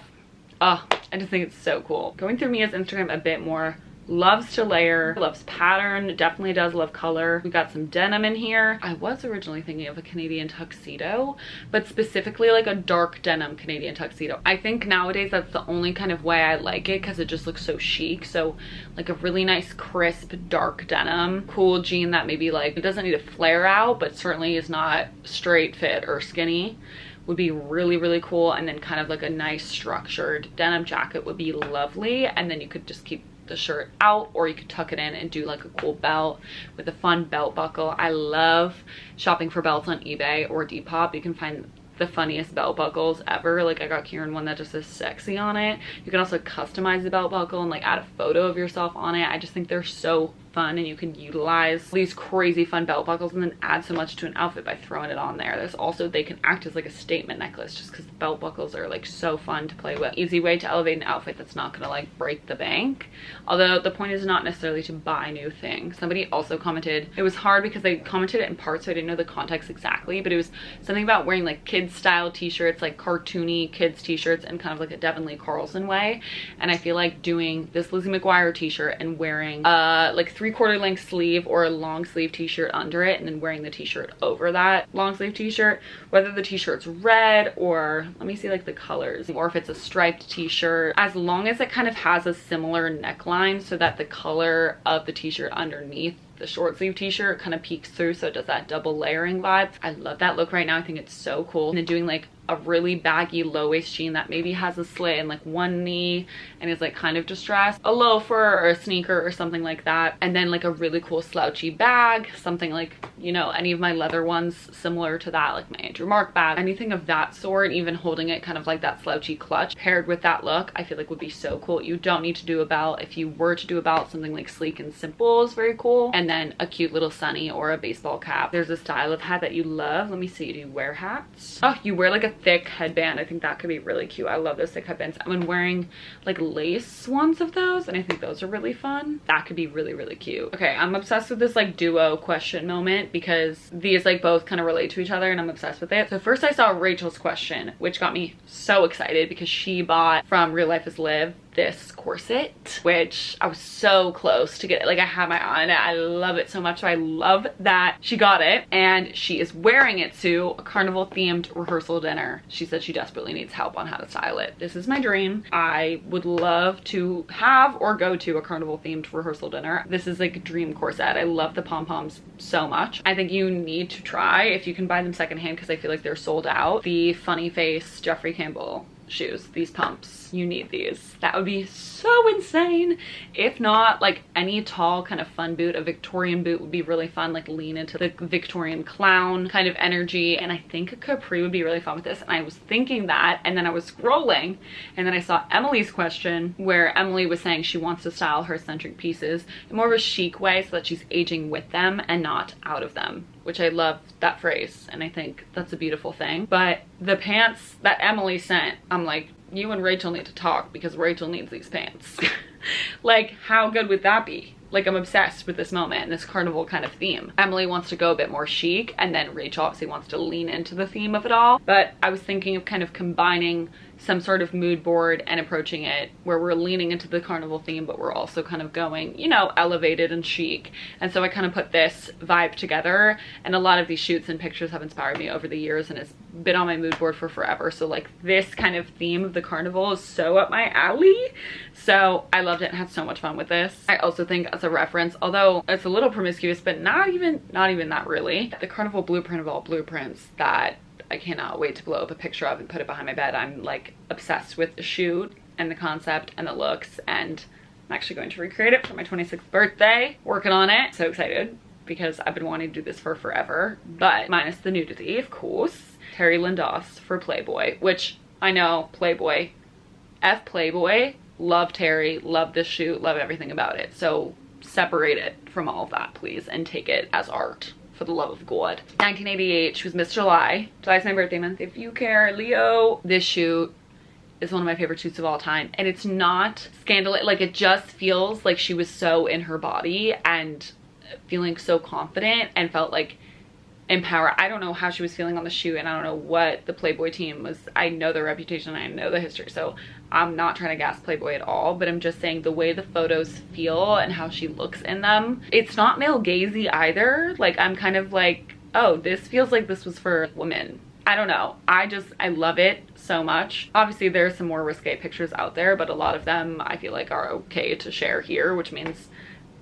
Oh, I just think it's so cool. Going through Mia's Instagram a bit more, loves to layer, loves pattern, definitely does love color. We got some denim in here. I was originally thinking of a Canadian tuxedo, but specifically like a dark denim Canadian tuxedo. I think nowadays that's the only kind of way I like it because it just looks so chic. So like a really nice crisp dark denim, cool jean that maybe like, it doesn't need to flare out, but certainly is not straight fit or skinny, would be really cool. And then kind of like a nice structured denim jacket would be lovely. And then you could just keep the shirt out, or you could tuck it in and do like a cool belt with a fun belt buckle. I love shopping for belts on eBay or Depop. You can find the funniest belt buckles ever. Like, I got Kieran one that just says sexy on it. You can also customize the belt buckle and like add a photo of yourself on it. I just think they're so fun, and you can utilize these crazy fun belt buckles and then add so much to an outfit by throwing it on there. There's also, they can act as like a statement necklace just because the belt buckles are like so fun to play with. Easy way to elevate an outfit that's not gonna like break the bank. Although the point is not necessarily to buy new things. Somebody also commented, it was hard because they commented it in parts so I didn't know the context exactly, but it was something about wearing like kids style t-shirts, like cartoony kids t-shirts in kind of like a Devin Lee Carlson way. And I feel like doing this Lizzie McGuire t-shirt and wearing like 3/4 length sleeve or a long sleeve t-shirt under it, and then wearing the t-shirt over that long sleeve t-shirt, whether the t-shirt's red or, let me see like the colors, or if it's a striped t-shirt, as long as it kind of has a similar neckline so that the color of the t-shirt underneath the short sleeve t-shirt kind of peeks through, so it does that double layering vibe. I love that look right now. I think it's so cool. And then doing like a really baggy low waist jean that maybe has a slit in like one knee and is like kind of distressed, a loafer or a sneaker or something like that, and then like a really cool slouchy bag, something like, you know, any of my leather ones similar to that, like my Andrew Mark bag, anything of that sort, even holding it kind of like that slouchy clutch paired with that look, I feel like would be so cool. You don't need to do a belt. If you were to do a belt, something like sleek and simple is very cool. And and then a cute little sunny or a baseball cap. There's a style of hat that you love. Let me see, do you wear hats? Oh, you wear like a thick headband. I think that could be really cute. I love those thick headbands. I've been wearing like lace ones of those, and I think those are really fun. That could be really, really cute. Okay, I'm obsessed with this like duo question moment because these like both kind of relate to each other and I'm obsessed with it. So first I saw Rachel's question, which got me so excited because she bought from Real Life is Live this corset, which I was so close to get it. Like I had my eye on it. I love it so much. So I love that she got it and she is wearing it to a carnival themed rehearsal dinner. She said she desperately needs help on how to style it. This is my dream. I would love to have or go to a carnival themed rehearsal dinner. This is like a dream corset. I love the pom-poms so much. I think you need to try, if you can buy them secondhand, because I feel like they're sold out, the Funny Face Jeffrey Campbell shoes, these pumps. You need these. That would be so insane. If not, like any tall kind of fun boot, a Victorian boot would be really fun, like lean into the Victorian clown kind of energy. And I think a capri would be really fun with this. And I was thinking that, and then I was scrolling and then I saw Emily's question where Emily was saying she wants to style her eccentric pieces in more of a chic way so that she's aging with them and not out of them, which I love that phrase and I think that's a beautiful thing. But the pants that Emily sent, I'm like, you and Rachel need to talk because Rachel needs these pants. Like, how good would that be? Like, I'm obsessed with this moment and this carnival kind of theme. Emily wants to go a bit more chic and then Rachel obviously wants to lean into the theme of it all. But I was thinking of kind of combining some sort of mood board and approaching it where we're leaning into the carnival theme, but we're also kind of going, you know, elevated and chic. And so I kind of put this vibe together, and a lot of these shoots and pictures have inspired me over the years and it's been on my mood board for forever. So like this kind of theme of the carnival is so up my alley. So I loved it and had so much fun with this. I also think as a reference, although it's a little promiscuous, but not even that really, the carnival blueprint of all blueprints that I cannot wait to blow up a picture of and put it behind my bed. I'm like obsessed with the shoot and the concept and the looks, and I'm actually going to recreate it for my 26th birthday. Working on it. So excited because I've been wanting to do this for forever, but minus the nudity, of course. Terry Lindos for Playboy, which I know Playboy, F Playboy, love Terry, love this shoot, love everything about it. So separate it from all of that, please, and take it as art. For the love of God. 1988, she was Miss July. July's my birthday month, if you care, Leo. This shoot is one of my favorite shoots of all time. And it's not scandalous, like it just feels like she was so in her body and feeling so confident and felt like empowered. I don't know how she was feeling on the shoot and I don't know what the Playboy team was. I know their reputation, I know the history, so I'm not trying to gas Playboy at all, but I'm just saying the way the photos feel and how she looks in them, it's not male gazy either. Like I'm kind of like, oh, this feels like this was for women. I don't know. I love it so much. Obviously there are some more risque pictures out there, but a lot of them I feel like are okay to share here, which means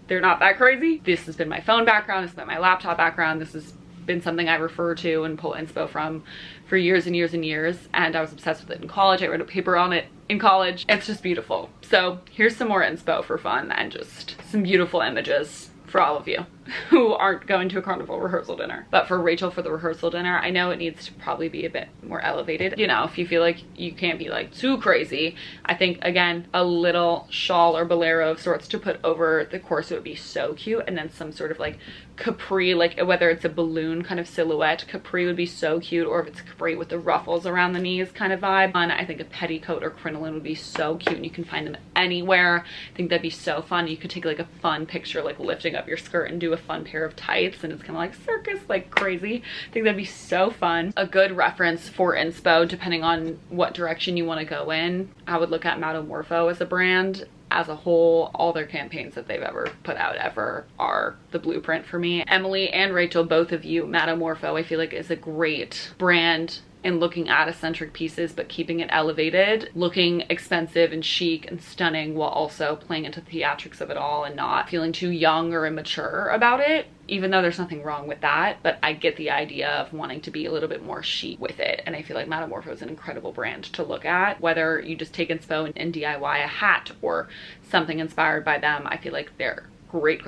they're not that crazy. This has been my phone background, this has been my laptop background, this has been something I refer to and pull inspo from for years and years and years, and I was obsessed with it in college. I wrote a paper on it in college. It's just beautiful. So here's some more inspo for fun and just some beautiful images for all of you who aren't going to a carnival rehearsal dinner. But for Rachel, for the rehearsal dinner, I know it needs to probably be a bit more elevated. You know, if you feel like you can't be like too crazy, I think again, a little shawl or bolero of sorts to put over the corset would be so cute. And then some sort of like capri, like whether it's a balloon kind of silhouette capri would be so cute, or if it's capri with the ruffles around the knees kind of vibe. And I think a petticoat or crinoline would be so cute, and you can find them anywhere. I think that'd be so fun. You could take like a fun picture, like lifting up your skirt and do a fun pair of tights, and it's kind of like circus, like crazy. I think that'd be so fun. A good reference for inspo, depending on what direction you want to go in, I would look at Metamorpho as a brand. As a whole, all their campaigns that they've ever put out ever are the blueprint for me. Emily and Rachel, both of you, Metamorpho I feel like is a great brand in looking at eccentric pieces but keeping it elevated, looking expensive and chic and stunning while also playing into the theatrics of it all and not feeling too young or immature about it, even though there's nothing wrong with that. But I get the idea of wanting to be a little bit more chic with it, and I feel like Metamorpho is an incredible brand to look at. Whether you just take inspo and DIY a hat or something inspired by them, I feel like they're great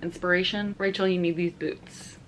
inspiration. Rachel, you need these boots.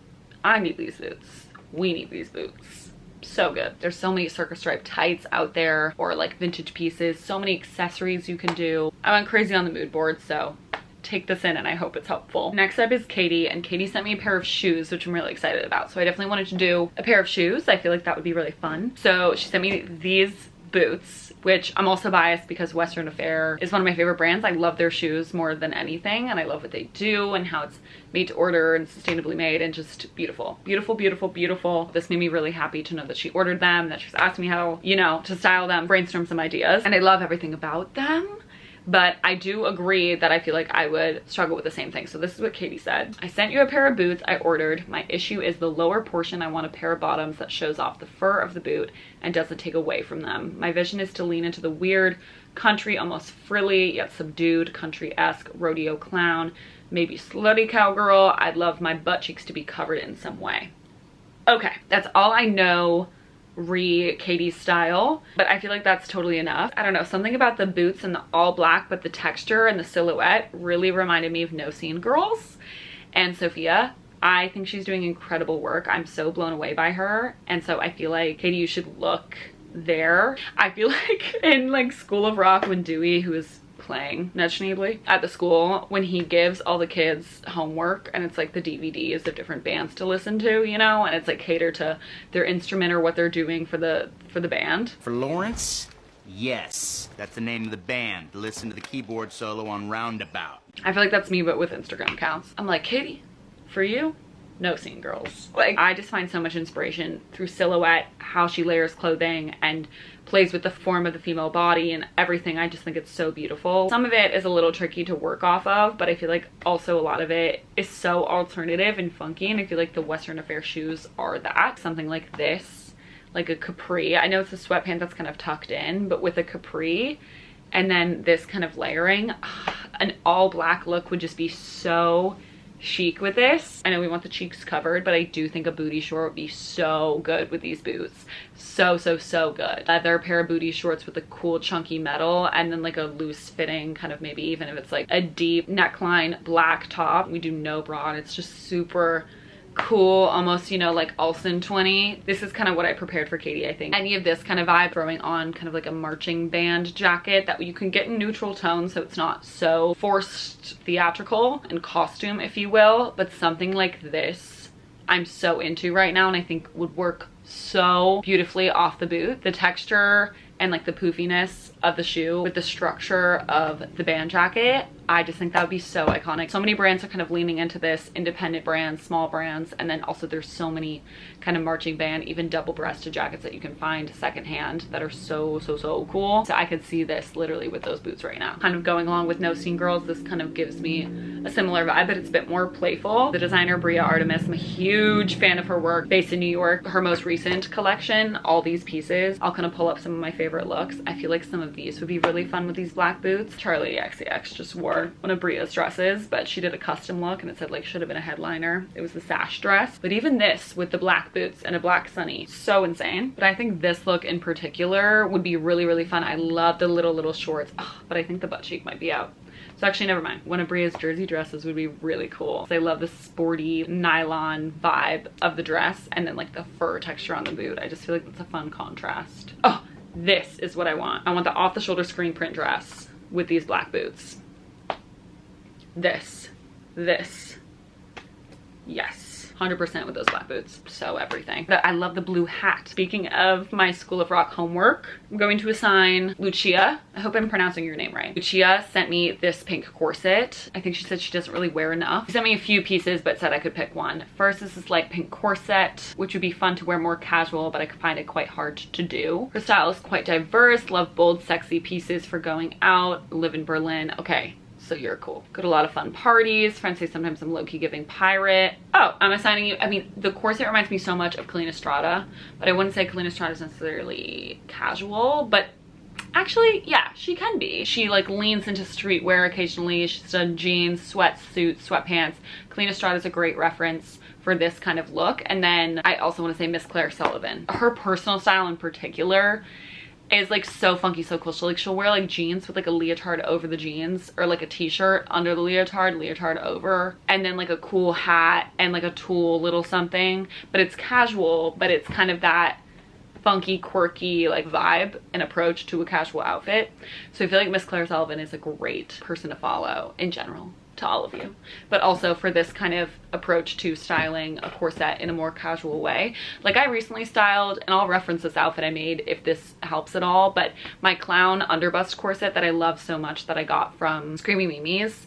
I need these boots. We need these boots. So good. There's so many circle stripe tights out there, or like vintage pieces, so many accessories you can do. I went crazy on the mood board, so take this in and I hope it's helpful. Next up is Kaiti, and Kaiti sent me a pair of shoes, which I'm really excited about. So I definitely wanted to do a pair of shoes. I feel like that would be really fun. So she sent me these boots, which I'm also biased because Western Affair is one of my favorite brands. I love their shoes more than anything, and I love what they do and how it's made to order and sustainably made and just beautiful, beautiful, beautiful, beautiful. This made me really happy to know that she ordered them, that she's asked me how, you know, to style them, brainstorm some ideas, and I love everything about them. But I do agree that I feel like I would struggle with the same thing. So this is what Kaiti said. I sent you a pair of boots I ordered. My issue is the lower portion. I want a pair of bottoms that shows off the fur of the boot and doesn't take away from them. My vision is to lean into the weird country, almost frilly yet subdued, country-esque rodeo clown, maybe slutty cowgirl. I'd love my butt cheeks to be covered in some way. Okay, that's all I know Kaiti's style, but I feel like that's totally enough. I don't know, something about the boots and the all black, but the texture and the silhouette really reminded me of No Scene Girls and Sophia. I think she's doing incredible work. I'm so blown away by her, and so I feel like Kaiti, you should look there. I feel like in like School of Rock, when Dewey, who is playing Nudge at the school, when he gives all the kids homework and it's like the DVDs of different bands to listen to, you know, and it's like catered to their instrument or what they're doing for the band. For Lawrence? Yes, that's the name of the band. Listen to the keyboard solo on Roundabout. I feel like that's me, but with Instagram accounts. I'm like, Kaiti, for you, No Scene Girls. Like, I just find so much inspiration through silhouette, how she layers clothing and plays with the form of the female body and everything. I just think it's so beautiful. Some of it is a little tricky to work off of, but I feel like also a lot of it is so alternative and funky, and I feel like the Western Affair shoes are that. Something like this, like a capri. I know it's a sweatpant that's kind of tucked in, but with a capri and then this kind of layering, an all black look would just be so chic with this. I know we want the cheeks covered, but I do think a booty short would be so good with these boots. So good. Leather pair of booty shorts with a cool chunky metal, and then like a loose fitting kind of, maybe even if it's like a deep neckline black top. We do no bra, and it's just super cool, almost, you know, like Olsen 20. This is kind of what I prepared for Kaiti, I think. Any of this kind of vibe, throwing on kind of like a marching band jacket that you can get in neutral tones, so it's not so forced theatrical and costume, if you will, but something like this I'm so into right now, and I think would work so beautifully off the boot. The texture and like the poofiness of the shoe with the structure of the band jacket, I just think that would be so iconic. So many brands are kind of leaning into this, independent brands, small brands, and then also there's so many kind of marching band, even double-breasted jackets that you can find secondhand that are so cool. So I could see this literally with those boots right now. Kind of going along with No Scene Girls, this kind of gives me a similar vibe, but it's a bit more playful. The designer Bria Artemis, I'm a huge fan of her work, based in New York. Her most recent collection, all these pieces, I'll kind of pull up some of my favorite looks. I feel like some of these would be really fun with these black boots. Charlie XCX just wore one of Bria's dresses, but she did a custom look and it said like should have been a headliner. It was the sash dress, but even this with the black boots and a black sunny, so insane. But I think this look in particular would be really fun. I love the little shorts, but I think the butt cheek might be out. So actually, never mind. One of Bria's jersey dresses would be really cool. So I love the sporty nylon vibe of the dress and then like the fur texture on the boot. I just feel like that's a fun contrast. Oh, this is what I want. I want the off-the-shoulder screen print dress with these black boots. This, yes. 100% with those black boots. So everything. I love the blue hat. Speaking of my School of Rock homework, I'm going to assign Lucia. I hope I'm pronouncing your name right. Lucia sent me this pink corset. I think she said she doesn't really wear enough. She sent me a few pieces but said I could pick one. First is this light pink corset, which would be fun to wear more casual, but I could find it quite hard to do. Her style is quite diverse. Love bold, sexy pieces for going out. Live in Berlin. Okay. So you're cool. Go to a lot of fun parties. Friends say sometimes I'm low-key giving pirate. Oh, I'm assigning you, I mean, the corset reminds me so much of Kalina Strada, but I wouldn't say Kalina Strada is necessarily casual, but actually, yeah, she can be. She like leans into streetwear occasionally. She's done jeans, sweatsuits, sweatpants. Kalina Strada is a great reference for this kind of look. And then I also want to say Miss Claire Sullivan. Her personal style in particular is like so funky, so cool. She'll wear like jeans with like a leotard over the jeans, or like a t-shirt under the leotard over, and then like a cool hat and like a tulle little something, but it's casual, but it's kind of that funky, quirky like vibe and approach to a casual outfit. So I feel like Miss Claire Sullivan is a great person to follow in general. to all of you, but also for this kind of approach to styling a corset in a more casual way. Like I recently styled, and I'll reference this outfit I made if this helps at all, but my clown underbust corset that I love so much that I got from Screamy Mimi's,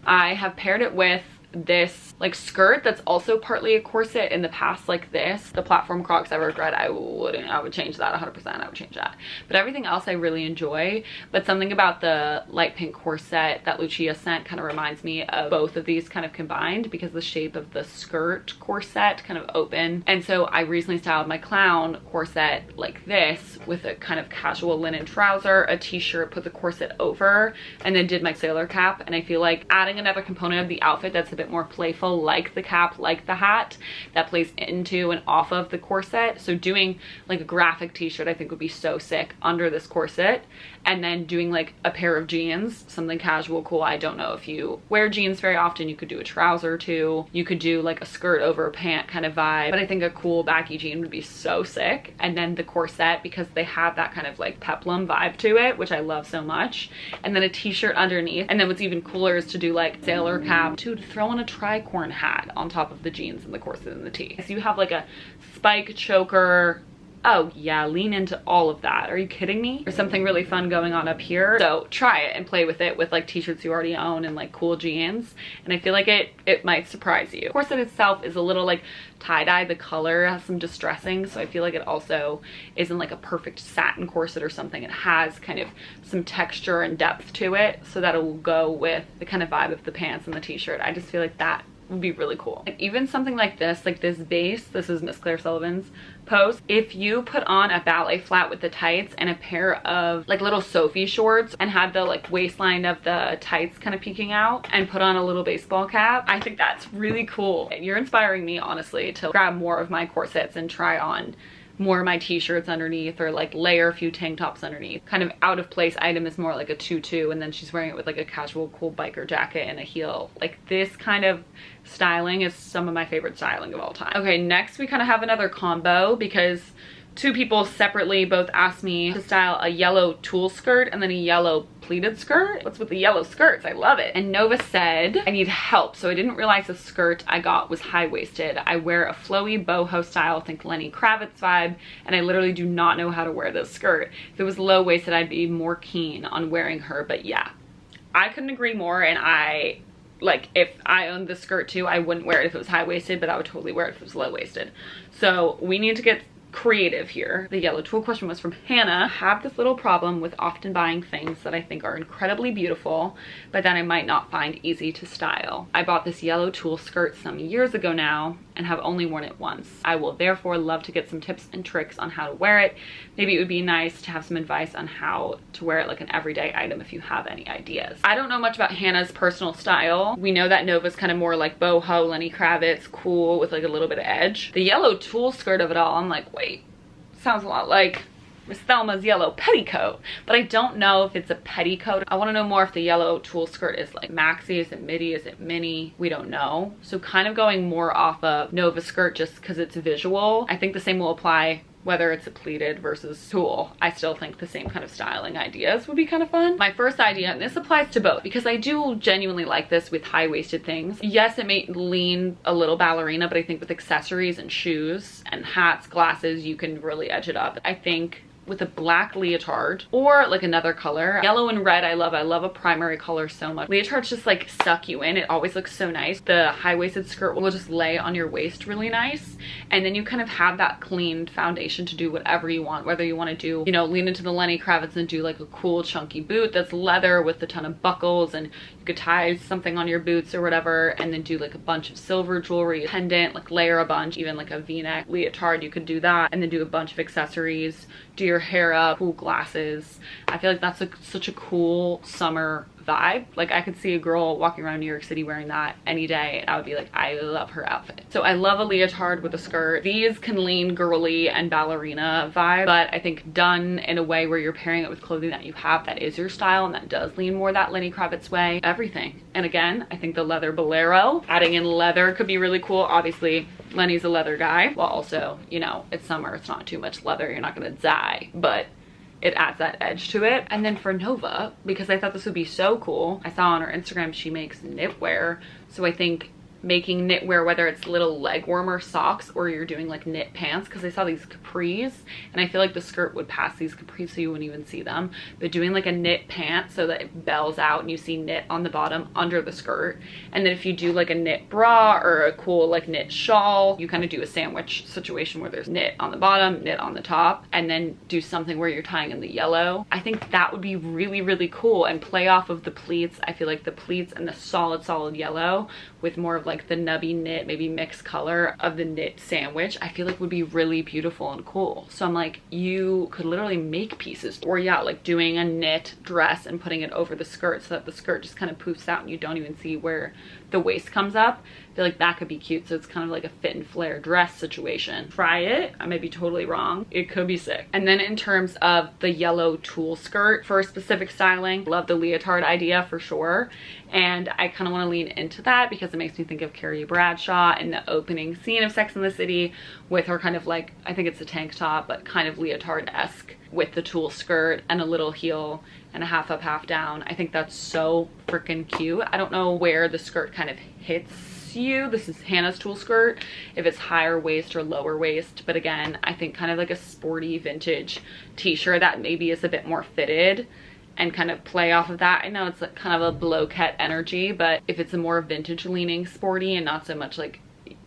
I have paired it with this like skirt that's also partly a corset in the past, like this. The platform Crocs I regret, I would change that 100%. I would change that, but everything else I really enjoy. But something about the light pink corset that Lucia sent kind of reminds me of both of these kind of combined, because the shape of the skirt corset kind of open. And so I recently styled my clown corset like this with a kind of casual linen trouser, a t-shirt, put the corset over, and then did my sailor cap. And I feel like adding another component of the outfit that's a bit more playful, like the cap, like the hat, that plays into and off of the corset. So doing like a graphic t-shirt I think would be so sick under this corset, and then doing like a pair of jeans, something casual, cool. I don't know if you wear jeans very often. You could do a trouser too. You could do like a skirt over a pant kind of vibe, but I think a cool baggy jean would be so sick. And then the corset, because they have that kind of like peplum vibe to it, which I love so much, and then a t-shirt underneath. And then what's even cooler is to do like sailor cap, to throw on a tricorn hat on top of the jeans and the corset and the tee. So you have like a spike choker. Oh yeah, lean into all of that. Are you kidding me? There's something really fun going on up here. So try it and play with it with like t-shirts you already own and like cool jeans. And I feel like it might surprise you. The corset itself is a little like tie-dye. The color has some distressing, so I feel like it also isn't like a perfect satin corset or something. It has kind of some texture and depth to it, so that it will go with the kind of vibe of the pants and the t-shirt. I just feel like that would be really cool. Like even something like this base, this is Miss Claire Sullivan's post. If you put on a ballet flat with the tights and a pair of like little Sophie shorts and had the like waistline of the tights kind of peeking out and put on a little baseball cap, I think that's really cool. You're inspiring me honestly to grab more of my corsets and try on more of my t-shirts underneath, or like layer a few tank tops underneath. Kind of out of place item is more like a tutu, and then she's wearing it with like a casual cool biker jacket and a heel. Like this kind of styling is some of my favorite styling of all time. Okay, next we kind of have another combo, because two people separately both asked me to style a yellow tulle skirt and then a yellow pleated skirt. What's with the yellow skirts? I love it. And Nova said, I need help. So I didn't realize the skirt I got was high-waisted. I wear a flowy boho style, think Lenny Kravitz vibe, and I literally do not know how to wear this skirt. If it was low-waisted, I'd be more keen on wearing her, but yeah, I couldn't agree more. And like if I owned this skirt too, I wouldn't wear it if it was high-waisted, but I would totally wear it if it was low-waisted. So we need to get creative here. The yellow tulle question was from Hannah. I have this little problem with often buying things that I think are incredibly beautiful, but that I might not find easy to style. I bought this yellow tulle skirt some years ago now and have only worn it once. I will therefore love to get some tips and tricks on how to wear it. Maybe it would be nice to have some advice on how to wear it like an everyday item if you have any ideas. I don't know much about Hannah's personal style. We know that Nova's kind of more like boho, Lenny Kravitz, cool with like a little bit of edge. The yellow tulle skirt of it all, I'm like, wait, sounds a lot like Miss Thelma's yellow petticoat, but I don't know if it's a petticoat. I want to know more if the yellow tulle skirt is like maxi, is it midi, is it mini? We don't know. So kind of going more off of Nova skirt just because it's visual. I think the same will apply whether it's a pleated versus tulle. I still think the same kind of styling ideas would be kind of fun. My first idea, and this applies to both, because I do genuinely like this with high-waisted things. Yes, it may lean a little ballerina, but I think with accessories and shoes and hats, glasses, you can really edge it up. I think with a black leotard or like another color. Yellow and red I love. I love a primary color so much. Leotards just like suck you in. It always looks so nice. The high-waisted skirt will just lay on your waist really nice, and then you kind of have that cleaned foundation to do whatever you want. Whether you want to do, you know, lean into the Lenny Kravitz and do like a cool chunky boot that's leather with a ton of buckles, and you could tie something on your boots or whatever, and then do like a bunch of silver jewelry, pendant, like layer a bunch, even like a v-neck leotard, you could do that, and then do a bunch of accessories, do your hair up, cool glasses. I feel like that's such a cool summer vibe. Like I could see a girl walking around New York City wearing that any day and I would be like, I love her outfit. So I love a leotard with a skirt. These can lean girly and ballerina vibe, but I think done in a way where you're pairing it with clothing that you have that is your style and that does lean more that Lenny Kravitz way, everything. And again, I think the leather bolero, adding in leather could be really cool. Obviously Lenny's a leather guy, while also, you know, it's summer, it's not too much leather, you're not gonna die, but it adds that edge to it. And then for Nova, because I thought this would be so cool, I saw on her Instagram she makes knitwear, so I think making knitwear, whether it's little leg warmer socks or you're doing like knit pants, because I saw these capris and I feel like the skirt would pass these capris so you wouldn't even see them, but doing like a knit pant so that it bells out and you see knit on the bottom under the skirt. And then if you do like a knit bra or a cool like knit shawl, you kind of do a sandwich situation where there's knit on the bottom, knit on the top, and then do something where you're tying in the yellow. I think that would be really, really cool and play off of the pleats. I feel like the pleats and the solid yellow with more of like the nubby knit, maybe mixed color of the knit sandwich, I feel like would be really beautiful and cool. So I'm like, you could literally make pieces, or yeah, like doing a knit dress and putting it over the skirt so that the skirt just kind of poofs out and you don't even see where the waist comes up. I feel like that could be cute. So it's kind of like a fit and flare dress situation. Try it. I may be totally wrong. It could be sick. And then in terms of the yellow tulle skirt for specific styling, love the leotard idea for sure. And I kind of want to lean into that because it makes me think of Carrie Bradshaw in the opening scene of Sex and the City with her kind of like, I think it's a tank top, but kind of leotard-esque with the tulle skirt and a little heel and a half up, half down. I think that's so freaking cute. I don't know where the skirt kind of hits you. This is Hannah's tulle skirt, if it's higher waist or lower waist, but again, I think kind of like a sporty vintage t-shirt that maybe is a bit more fitted and kind of play off of that. I know it's like kind of a blow-cut energy, but if it's a more vintage leaning sporty and not so much like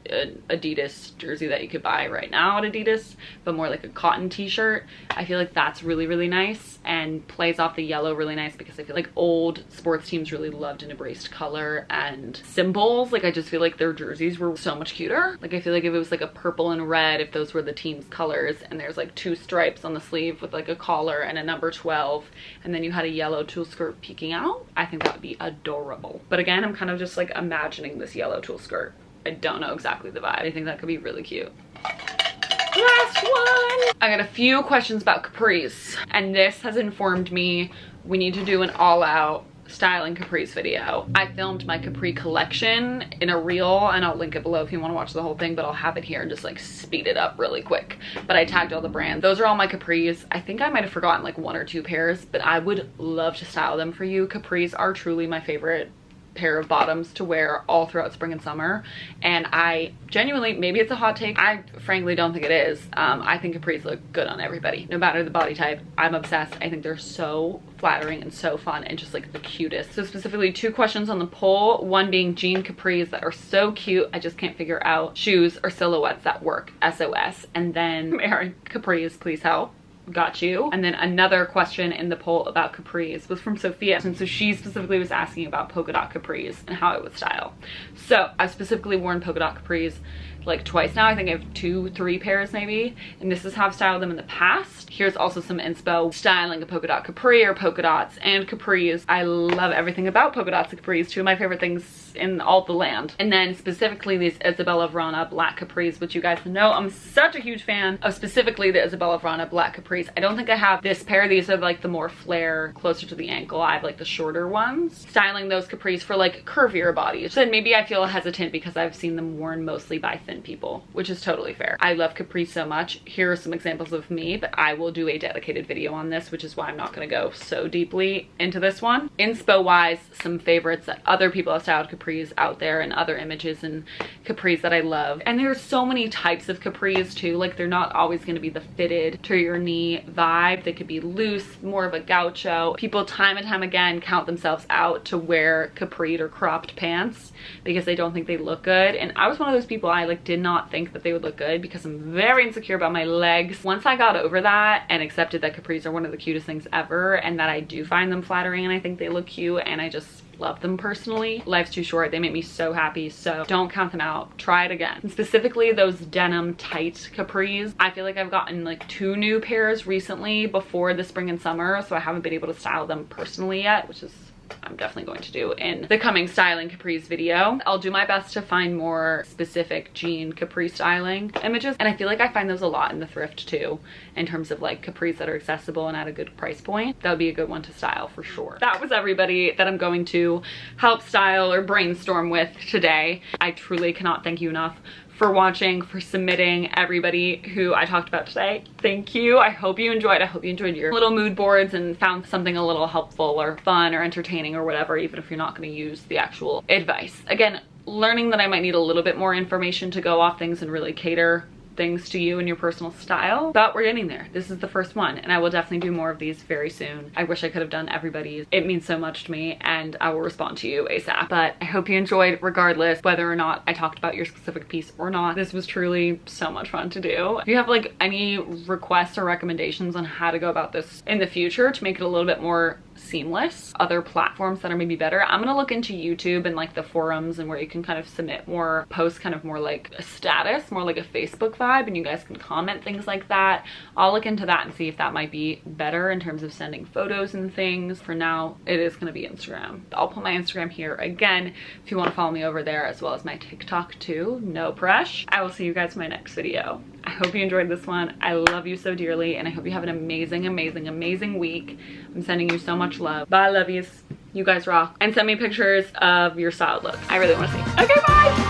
an Adidas jersey that you could buy right now at Adidas, but more like a cotton t-shirt, I feel like that's really, really nice and plays off the yellow really nice because I feel like old sports teams really loved and embraced color and symbols. Like I just feel like their jerseys were so much cuter. Like I feel like if it was like a purple and red, if those were the team's colors, and there's like 2 stripes on the sleeve with like a collar and a number 12, and then you had a yellow tulle skirt peeking out, I think that would be adorable. But again, I'm kind of just like imagining this yellow tulle skirt. I don't know exactly the vibe. I think that could be really cute. Last one! I got a few questions about capris, and this has informed me we need to do an all-out styling capris video. I filmed my capri collection in a reel, and I'll link it below if you want to watch the whole thing, but I'll have it here and just like speed it up really quick. But I tagged all the brands. Those are all my capris. I think I might have forgotten like 1 or 2 pairs, but I would love to style them for you. Capris are truly my favorite pair of bottoms to wear all throughout spring and summer, and I genuinely, maybe it's a hot take, I frankly don't think it is. I think capris look good on everybody, no matter the body type. I'm obsessed. I think they're so flattering and so fun and just like the cutest. So specifically 2 questions on the poll, one being jean capris that are so cute I just can't figure out shoes or silhouettes that work, SOS, and then Aaron, capris please help. Got you. And then another question in the poll about capris was from Sophia, and so she specifically was asking about polka dot capris and how I would style. So I've specifically worn polka dot capris like twice now. I think I have 2, 3 pairs maybe, and this is how I've styled them in the past. Here's also some inspo styling a polka dot capri or polka dots and capris. I love everything about polka dots and capris, 2 of my favorite things in all the land. And then specifically these Isabella Verona black capris, which you guys know I'm such a huge fan of, specifically the Isabella Verona black capris. I don't think I have this pair. These are like the more flare, closer to the ankle. I have like the shorter ones. Styling those capris for like curvier bodies. So then maybe I feel hesitant because I've seen them worn mostly by thin people, which is totally fair. I love capris so much. Here are some examples of me, but I will do a dedicated video on this, which is why I'm not going to go so deeply into this one. Inspo wise, some favorites that other people have styled capris out there and other images and capris that I love. And there's so many types of capris too. Like they're not always going to be the fitted to your knee vibe. They could be loose, more of a gaucho. People time and time again count themselves out to wear capried or cropped pants because they don't think they look good. And I was one of those people, I like did not think that they would look good because I'm very insecure about my legs. Once I got over that and accepted that capris are one of the cutest things ever and that I do find them flattering and I think they look cute and I just love them personally. Life's too short. They make me so happy, so don't count them out. Try it again. And specifically those denim tight capris. I feel like I've gotten like 2 new pairs recently before the spring and summer, so I haven't been able to style them personally yet, which is I'm definitely going to do in the coming styling capris video. I'll do my best to find more specific jean capri styling images, and I feel like I find those a lot in the thrift too, in terms of like capris that are accessible and at a good price point. That would be a good one to style for sure. That was everybody that I'm going to help style or brainstorm with today. I truly cannot thank you enough for watching, for submitting, everybody who I talked about today. Thank you. I hope you enjoyed. I hope you enjoyed your little mood boards and found something a little helpful or fun or entertaining or whatever, even if you're not going to use the actual advice. Again, learning that I might need a little bit more information to go off things and really cater things to you and your personal style, but we're getting there. This is the first one, and I will definitely do more of these very soon. I wish I could have done everybody's. It means so much to me, and I will respond to you ASAP. But I hope you enjoyed regardless, whether or not I talked about your specific piece or not. This was truly so much fun to do. If you have like any requests or recommendations on how to go about this in the future to make it a little bit more seamless, other platforms that are maybe better, I'm gonna look into YouTube and like the forums and where you can kind of submit more posts, kind of more like a status, more like a Facebook vibe, and you guys can comment things like that. I'll look into that and see if that might be better in terms of sending photos and things. For now, it is gonna be Instagram. I'll put my Instagram here again if you want to follow me over there, as well as my TikTok too. No pressure. I will see you guys in my next video. I hope you enjoyed this one. I love you so dearly, and I hope you have an amazing, amazing, amazing week. I'm sending you so much love. Bye, lovies. You guys rock. And send me pictures of your styled looks. I really want to see. Okay, bye!